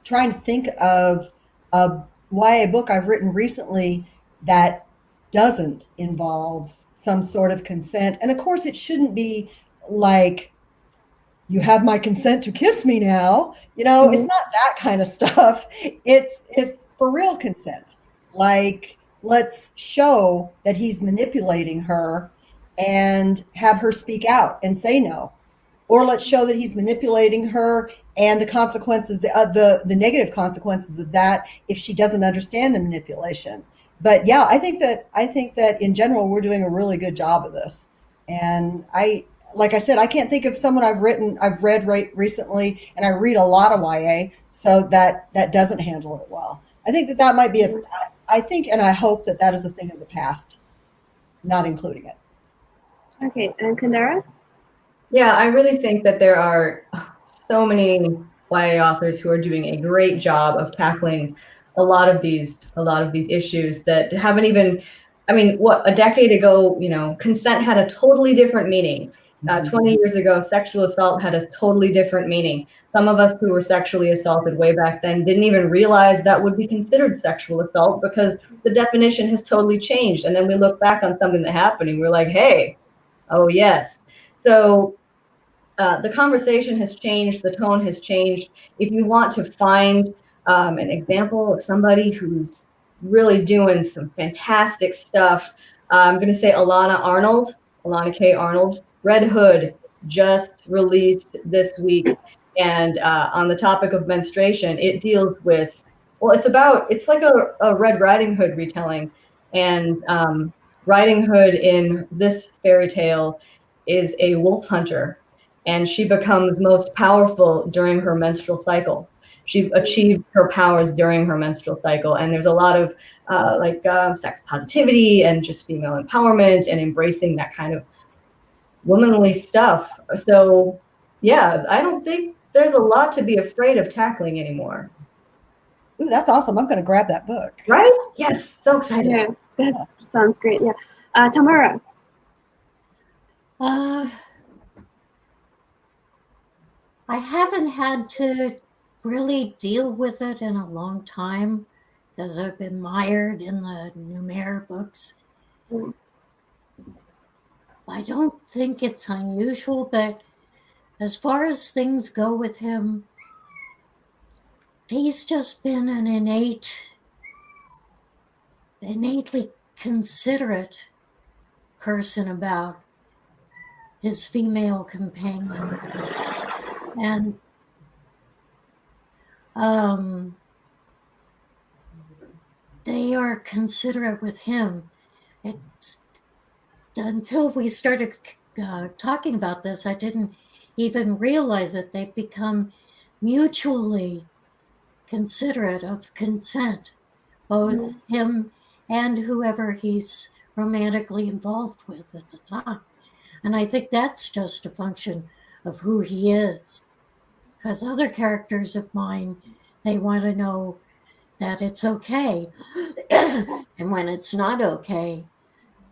trying to think of a YA book I've written recently that doesn't involve some sort of consent. And of course, it shouldn't be like, you have my consent to kiss me now. You know, it's not that kind of stuff. It's for real consent. Like, let's show that he's manipulating her and have her speak out and say no. Or let's show that he's manipulating her and the consequences, the negative consequences of that if she doesn't understand the manipulation. But yeah, I think that in general we're doing a really good job of this. And like I said, I can't think of someone I've read right recently, and I read a lot of YA, so that doesn't handle it well. I think that might be I think and I hope that is a thing of the past, not including it. Okay, and Kendare? Yeah, I really think that there are so many YA authors who are doing a great job of tackling a lot of these issues that haven't even, I mean, what, a decade ago, you know, consent had a totally different meaning. 20 years ago, sexual assault had a totally different meaning. Some of us who were sexually assaulted way back then didn't even realize that would be considered sexual assault because the definition has totally changed. And then we look back on something that happened and we're like, hey, oh yes. So the conversation has changed, the tone has changed. If you want to find an example of somebody who's really doing some fantastic stuff, I'm going to say Alana K. Arnold. Red Hood just released this week. And on the topic of menstruation, it deals with, well, it's like a Red Riding Hood retelling. And Riding Hood in this fairy tale is a wolf hunter, and she becomes most powerful during her menstrual cycle. She achieves her powers during her menstrual cycle, and there's a lot of sex positivity and just female empowerment and embracing that kind of womanly stuff. So yeah, I don't think there's a lot to be afraid of tackling anymore. Ooh, that's awesome. I'm going to grab that book. Right? Yes, so excited. Yeah, that sounds great. Yeah. Tamora? I haven't had to really deal with it in a long time because I've been mired in the Numer books. I don't think it's unusual, but as far as things go with him, he's just been an innately considerate person about his female companions. And they are considerate with him. It's until we started talking about this, I didn't even realize it. They've become mutually considerate of consent, both him and whoever he's romantically involved with at the time. And I think that's just a function of who he is. Because other characters of mine, they want to know that it's okay and when it's not okay.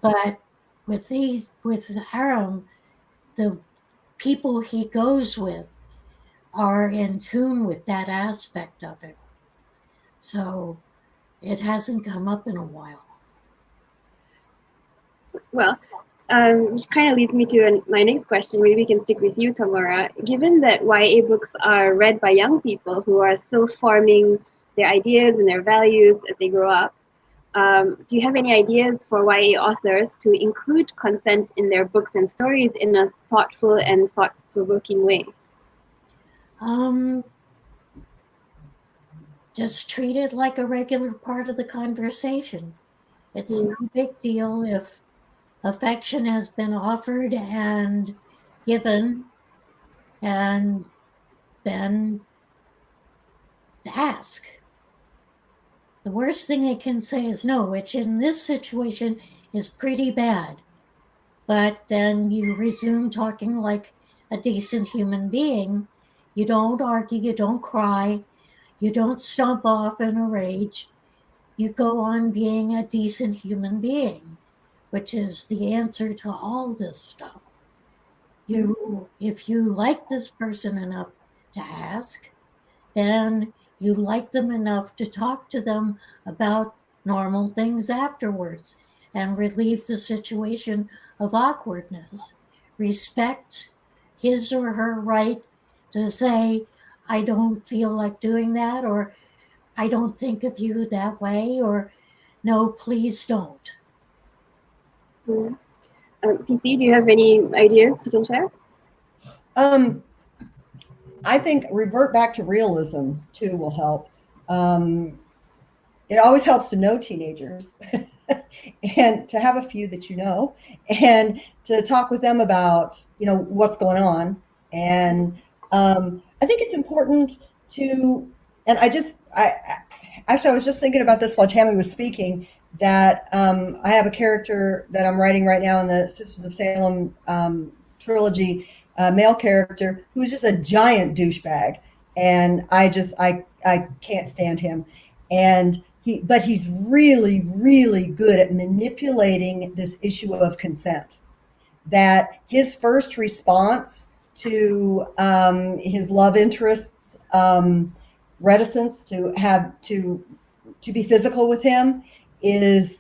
But with Harem, the people he goes with are in tune with that aspect of it. So it hasn't come up in a while. Well, which kind of leads me to my next question. Maybe we can stick with you, Tamora. Given that YA books are read by young people who are still forming their ideas and their values as they grow up, do you have any ideas for YA authors to include consent in their books and stories in a thoughtful and thought-provoking way? Just treat it like a regular part of the conversation. It's no big deal if affection has been offered and given, and then ask. The worst thing they can say is no, which in this situation is pretty bad. But then you resume talking like a decent human being. You don't argue, you don't cry, you don't stomp off in a rage. you go on being a decent human being, which is the answer to all this stuff. If you like this person enough to ask, then you like them enough to talk to them about normal things afterwards and relieve the situation of awkwardness. Respect his or her right to say, I don't feel like doing that, or I don't think of you that way, or no, please don't. PC, do you have any ideas you can share? I think revert back to realism too will help. It always helps to know teenagers and to have a few that you know, and to talk with them about, what's going on. And I think it's important to, and I was just thinking about this while Tammy was speaking, that I have a character that I'm writing right now in the Sisters of Salem trilogy, male character who's just a giant douchebag, and I can't stand him, but he's really, really good at manipulating this issue of consent. That his first response to his love interest's reticence to be physical with him is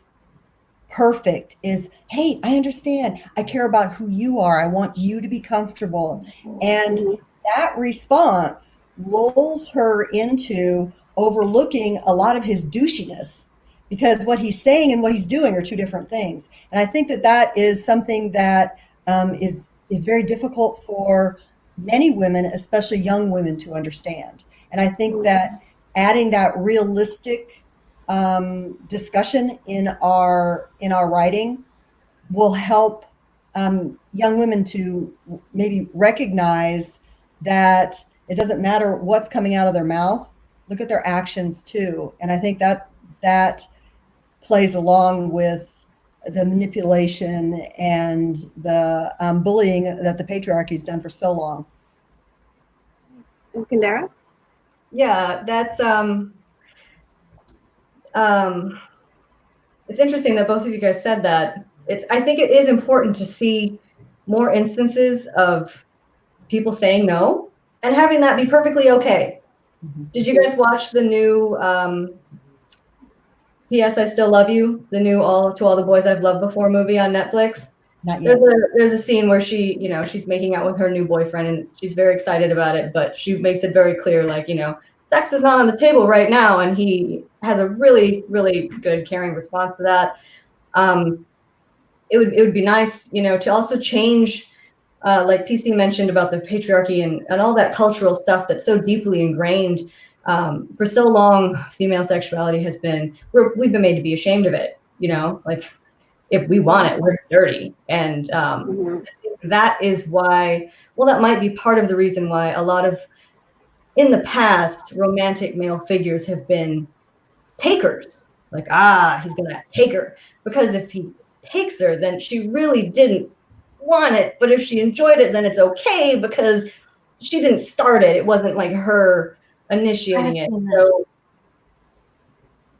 perfect. Is, hey, I understand. I care about who you are. I want you to be comfortable. And that response lulls her into overlooking a lot of his douchiness, because what he's saying and what he's doing are two different things. And I think that is something that is very difficult for many women, especially young women, to understand. And I think that adding that realistic discussion in our writing will help young women to maybe recognize that it doesn't matter what's coming out of their mouth. Look at their actions too. And I think that plays along with the manipulation and the bullying that the patriarchy's done for so long. And Kendare? Yeah, that's it's interesting that both of you guys said that. I think it is important to see more instances of people saying no and having that be perfectly okay. Mm-hmm. Did you guys watch the new P.S. I Still Love You, the new To All the Boys I've Loved Before movie on Netflix? Not yet. There's a scene where she's making out with her new boyfriend and she's very excited about it, but she makes it very clear, sex is not on the table right now, and he has a really, really good, caring response to that. It would be nice, to also change, like PC mentioned about the patriarchy and all that cultural stuff that's so deeply ingrained. For so long, female sexuality has been, we've been made to be ashamed of it, if we want it, we're dirty. And that is why, that might be part of the reason why a lot of, in the past, romantic male figures have been takers. He's gonna take her. Because if he takes her, then she really didn't want it. But if she enjoyed it, then it's okay because she didn't start it. It wasn't like her initiating it. So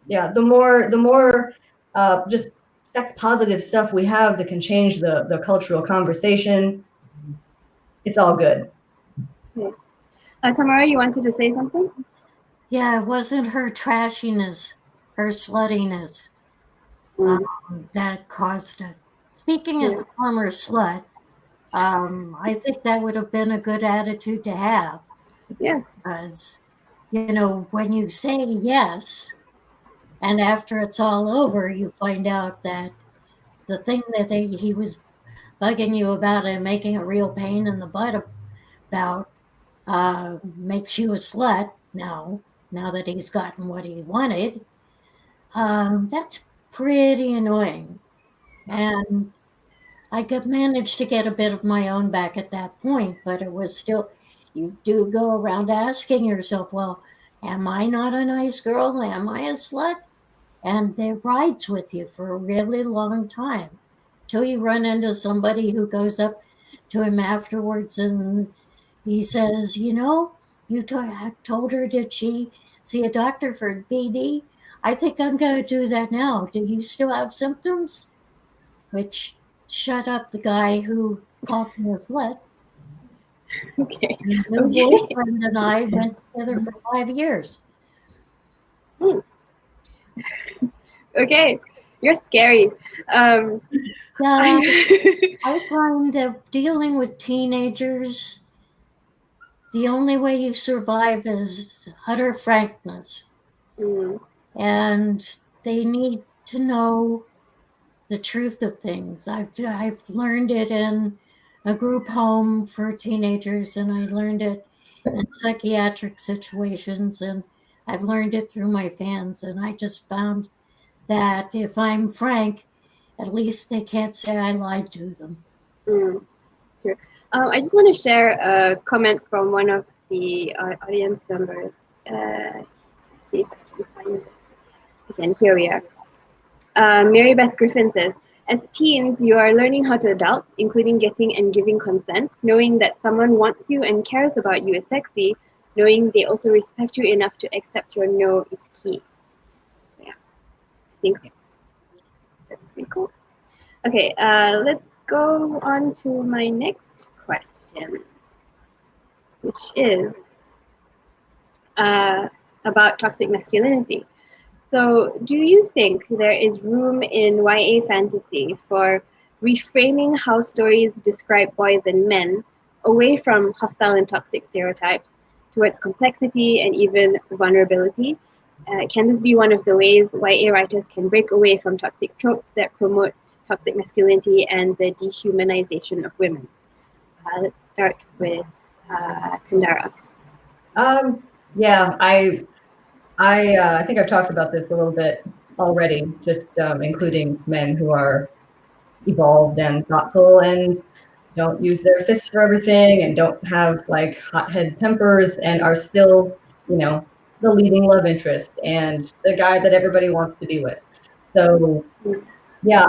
yeah, the more just sex positive stuff we have that can change the cultural conversation, it's all good. Okay. Tamora, you wanted to say something? Yeah, it wasn't her trashiness, her sluttiness that caused it. Speaking as a former slut, I think that would have been a good attitude to have. Yeah. Because, when you say yes, and after it's all over, you find out that the thing that he was bugging you about and making a real pain in the butt about makes you a slut now that he's gotten what he wanted. That's pretty annoying. And I could manage to get a bit of my own back at that point, but it was still, you do go around asking yourself, well, am I not a nice girl? Am I a slut? And it rides with you for a really long time till you run into somebody who goes up to him afterwards and he says, you told her, did she see a doctor for VD? I think I'm going to do that now. Do you still have symptoms? Which shut up the guy who called me a slut. Okay. And my Okay. boyfriend and I went together for 5 years. Okay. You're scary. Yeah, I find that dealing with teenagers, the only way you survive is utter frankness. Mm, And they need to know the truth of things. I've learned it in a group home for teenagers, and I learned it in psychiatric situations, and I've learned it through my fans. And I just found that if I'm frank, at least they can't say I lied to them. mm, sure. I just want to share a comment from one of the audience members. See if I can find it. Again, here we are. Mary Beth Griffin says, as teens, you are learning how to adult, including getting and giving consent, knowing that someone wants you and cares about you is sexy, knowing they also respect you enough to accept your no is key. Yeah, I think that's pretty cool. Okay, let's go on to my next question, which is about toxic masculinity. So, do you think there is room in YA fantasy for reframing how stories describe boys and men away from hostile and toxic stereotypes towards complexity and even vulnerability? Can this be one of the ways YA writers can break away from toxic tropes that promote toxic masculinity and the dehumanization of women? Let's start with Kendare. Yeah, I think I've talked about this a little bit already, just including men who are evolved and thoughtful and don't use their fists for everything and don't have like hothead tempers and are still, the leading love interest and the guy that everybody wants to be with. So yeah,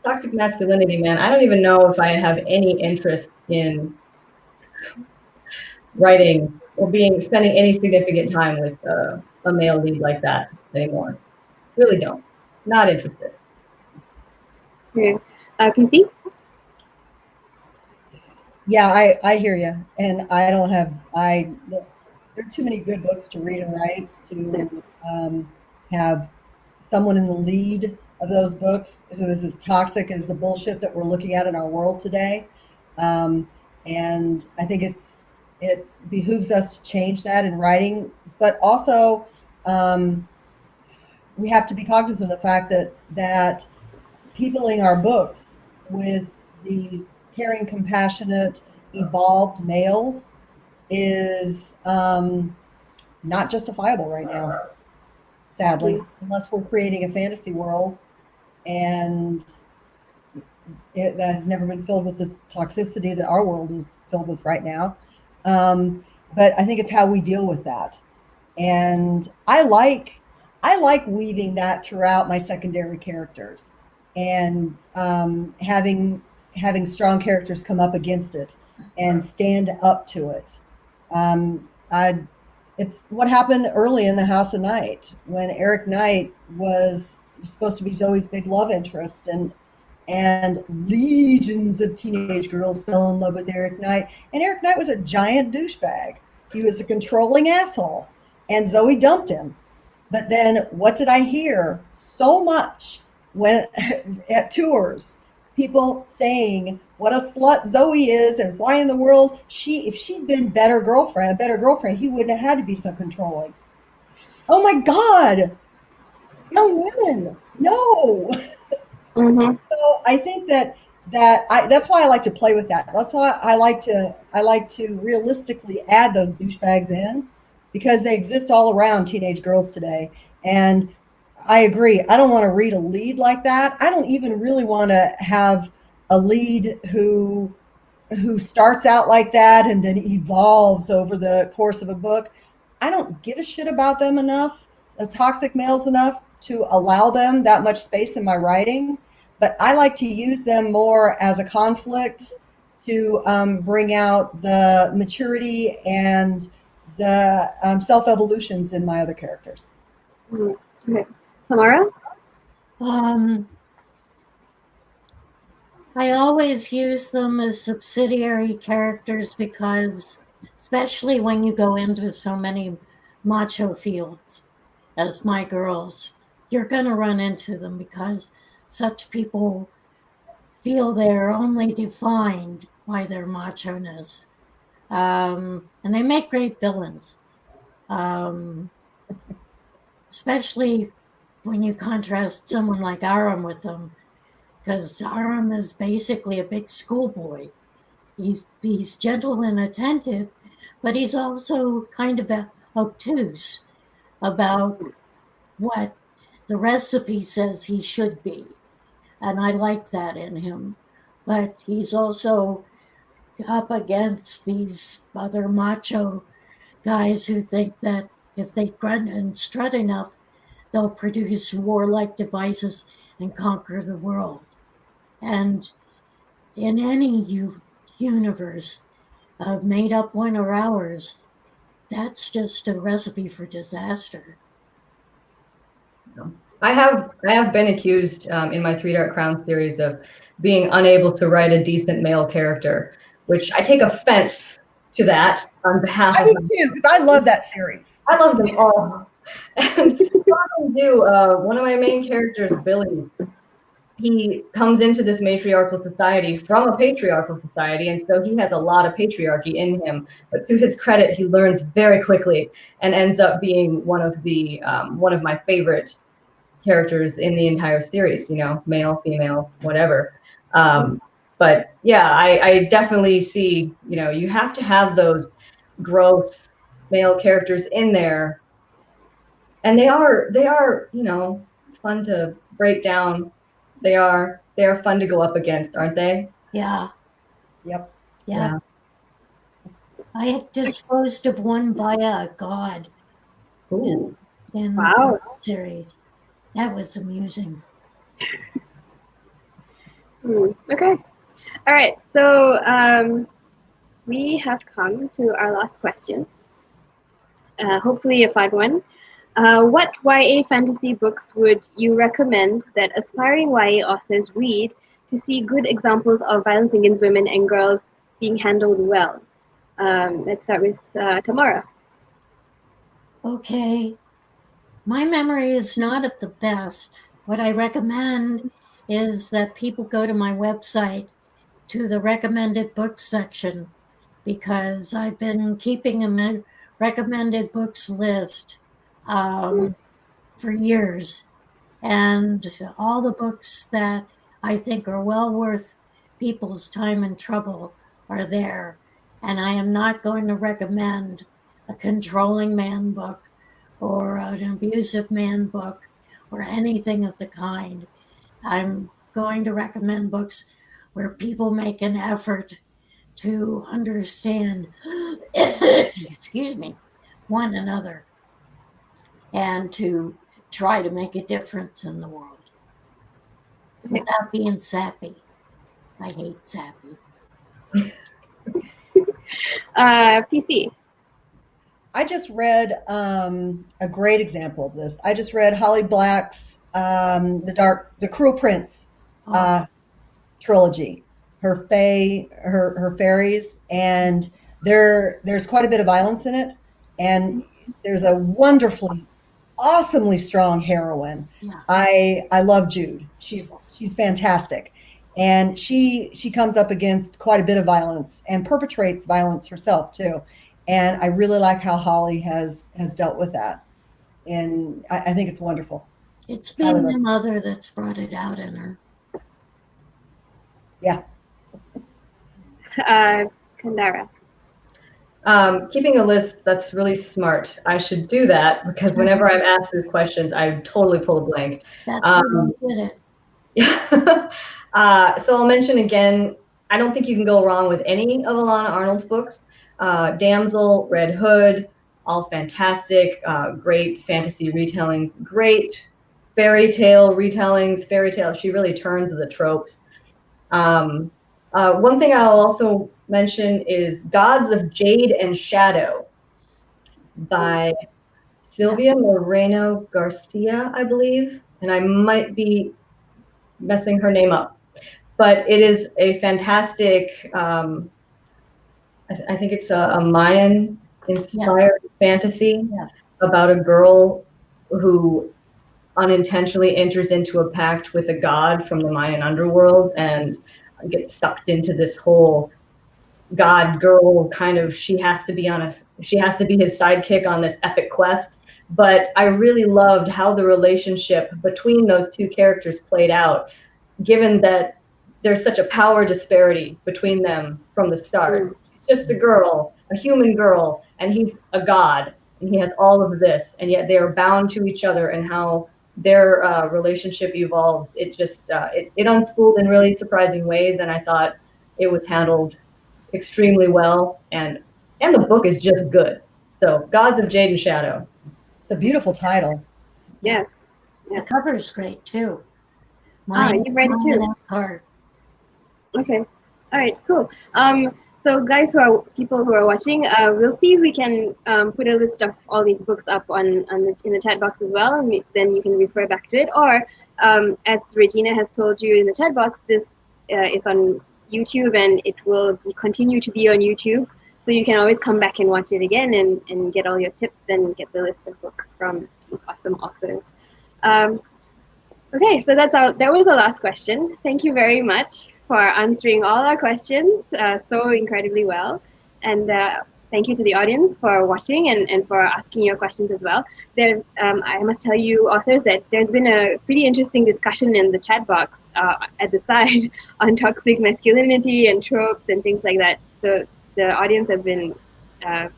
toxic masculinity, man. I don't even know if I have any interest in writing or spending any significant time with a male lead like that anymore. Really don't. Not interested. Okay. PC? Yeah, I hear you, and I don't have there are too many good books to read and write to have someone in the lead of those books who is as toxic as the bullshit that we're looking at in our world today. And I think it behooves us to change that in writing, but also we have to be cognizant of the fact that peopling our books with these caring, compassionate, evolved males is not justifiable right now, sadly, unless we're creating a fantasy world and that has never been filled with this toxicity that our world is filled with right now. But I think it's how we deal with that. And I like weaving that throughout my secondary characters and having strong characters come up against it and stand up to it. It's what happened early in the House of Night when Eric Knight was supposed to be Zoe's big love interest, and legions of teenage girls fell in love with Eric Knight. And Eric Knight was a giant douchebag. He was a controlling asshole, and Zoe dumped him. But then what did I hear so much when at tours? People saying what a slut Zoe is and why in the world if she'd been a better girlfriend, he wouldn't have had to be so controlling. Oh my God, young women, no. Mm-hmm. So I think that's why I like to play with that. That's why I like to realistically add those douchebags in, because they exist all around teenage girls today. And I agree. I don't want to read a lead like that. I don't even really want to have a lead who starts out like that and then evolves over the course of a book. I don't give a shit about them enough, the toxic males enough to allow them that much space in my writing. But I like to use them more as a conflict to bring out the maturity and self-evolutions in my other characters. Okay. Tamora? I always use them as subsidiary characters because, especially when you go into so many macho fields as my girls, you're going to run into them because such people feel they're only defined by their macho-ness. And they make great villains, especially when you contrast someone like Aram with them, because Aram is basically a big schoolboy. He's gentle and attentive, but he's also kind of obtuse about what the recipe says he should be. And I like that in him. But he's also up against these other macho guys who think that if they grunt and strut enough, they'll produce warlike devices and conquer the world. And in any universe, made up one or ours, that's just a recipe for disaster. I have been accused in my Three Dark Crowns series of being unable to write a decent male character, which I take offense to that on behalf I of. do too, because I love that series. I love them all. And one of my main characters, Billy, he comes into this matriarchal society from a patriarchal society, and so he has a lot of patriarchy in him. But to his credit, he learns very quickly and ends up being one of my favorite characters in the entire series. You know, male, female, whatever. But yeah, I definitely see. You know, you have to have those gross male characters in there, and they are you know, fun to break down. They are fun to go up against, aren't they? Yeah. Yep. Yeah. I had disposed of one via a god. Ooh. In Wow. the series. That was amusing. Okay. All right. So we have come to our last question. Hopefully a fun one. What YA fantasy books would you recommend that aspiring YA authors read to see good examples of violence against women and girls being handled well? Let's start with Tamora. Okay. My memory is not of the best. What I recommend is that people go to my website to the recommended books section because I've been keeping a recommended books list for years. And all the books that I think are well worth people's time and trouble are there. And I am not going to recommend a controlling man book or an abusive man book or anything of the kind. I'm going to recommend books where people make an effort to understand, excuse me, one another and to try to make a difference in the world without being sappy. I hate sappy. PC. I just read a great example of this. I just read Holly Black's The Cruel Prince trilogy. Her fairies, and there's quite a bit of violence in it, and there's a wonderfully, awesomely strong heroine. Yeah. I love Jude. She's fantastic, and she comes up against quite a bit of violence and perpetrates violence herself too. And I really like how Holly has dealt with that, and I think it's wonderful. It's been my mother that's brought it out in her. Yeah. Kendare. Keeping a list, that's really smart. I should do that because whenever I'm asked these questions, I totally pull a blank. That's how you did it. Yeah. So I'll mention again, I don't think you can go wrong with any of Alana Arnold's books. Damsel, Red Hood, all fantastic, great fantasy retellings, great fairy tale retellings. Fairy tale, she really turns the tropes. One thing I'll also mention is Gods of Jade and Shadow. by Sylvia Moreno Garcia, I believe, and I might be messing her name up, but it is a fantastic, I think it's a Mayan inspired fantasy about a girl who unintentionally enters into a pact with a god from the Mayan underworld and gets sucked into this whole god girl kind of, she has to be his sidekick on this epic quest. But I really loved how the relationship between those two characters played out, given that there's such a power disparity between them from the start. She's just a girl, a human girl, and he's a god, and he has all of this, and yet they are bound to each other, and how their relationship evolves. It just it unspooled in really surprising ways, and I thought it was handled extremely well, and the book is just good. So, Gods of Jade and Shadow. It's a beautiful title. Yeah. The cover is great too. You've read it too. Card. Okay. All right. Cool. So guys people who are watching, we'll see if we can put a list of all these books up in the chat box as well, and then you can refer back to it. Or as Regina has told you in the chat box, this is on YouTube, and it will continue to be on YouTube. So you can always come back and watch it again and get all your tips and get the list of books from these awesome authors. Okay, so that was our last question. Thank you very much for answering all our questions so incredibly well. And thank you to the audience for watching and for asking your questions as well. I must tell you, authors, that there's been a pretty interesting discussion in the chat box at the side on toxic masculinity and tropes and things like that. So the audience has been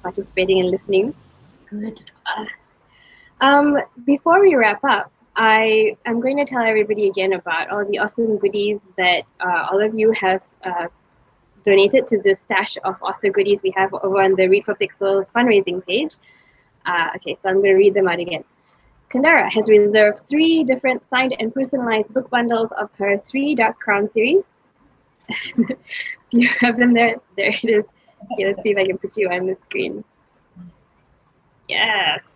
participating and listening. Good. Before we wrap up, I am going to tell everybody again about all the awesome goodies that all of you have donated to the stash of author goodies we have over on the Read for Pixels fundraising page. Okay, so I'm going to read them out again. Kendare has reserved 3 different signed and personalized book bundles of her 3 Dark Crown series. Do you have them there? There it is. Okay, let's see if I can put you on the screen. Yes.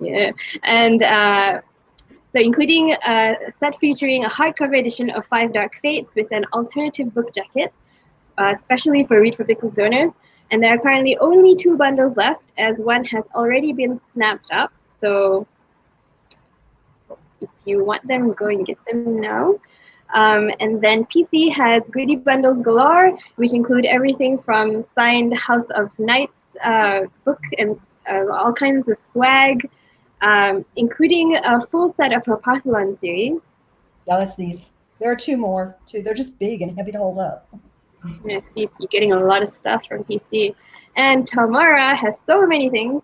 Yeah, and so including a set featuring a hardcover edition of 5 Dark Fates with an alternative book jacket, especially for Read for Pixels owners. And there are currently only 2 bundles left, as one has already been snapped up. So if you want them, go and get them now. And then PC has goodie bundles galore, which include everything from signed House of Knights book and all kinds of swag, including a full set of her Porcelain series. Yeah, that's these. There are 2 more, too. They're just big and heavy to hold up. Yeah, Steve, you're getting a lot of stuff from PC. And Tamora has so many things.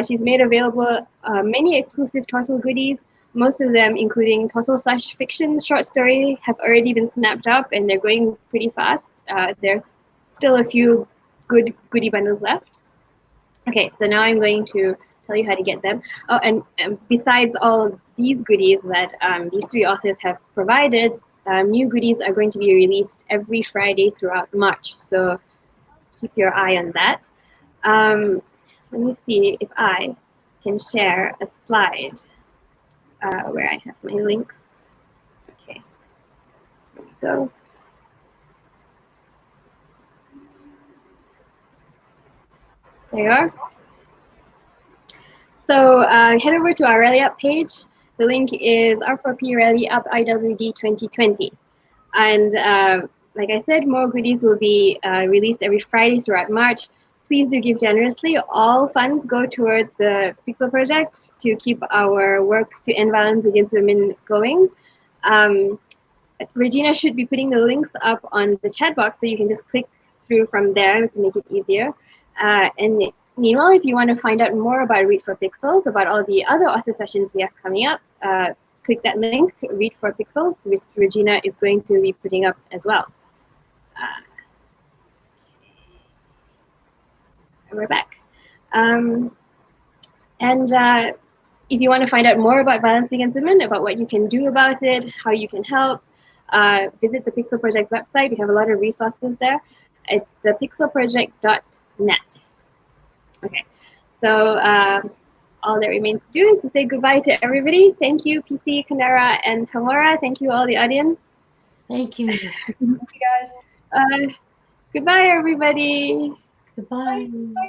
She's made available many exclusive Tortle goodies. Most of them, including Tortle Flash Fiction short story, have already been snapped up, and they're going pretty fast. There's still a few good goodie bundles left. Okay, so now I'm going to tell you how to get them. Oh, and besides all of these goodies that these 3 authors have provided, new goodies are going to be released every Friday throughout March. So keep your eye on that. Let me see if I can share a slide where I have my links. Okay, here we go. There you are. So head over to our Rally Up page. The link is R4P Rally Up IWD 2020. And like I said, more goodies will be released every Friday throughout March. Please do give generously. All funds go towards the Pixel Project to keep our work to end violence against women going. Regina should be putting the links up on the chat box, so you can just click through from there to make it easier. And meanwhile, if you want to find out more about Read for Pixels, about all the other author sessions we have coming up, click that link, Read for Pixels, which Regina is going to be putting up as well. And we're back. If you want to find out more about violence against women, about what you can do about it, how you can help, visit the Pixel Project's website. We have a lot of resources there. It's thepixelproject.net. Okay. So all that remains to do is to say goodbye to everybody. Thank you, PC, Kendare, and Tamora. Thank you, all the audience. Thank you. Thank you guys. Goodbye, everybody. Goodbye. Bye.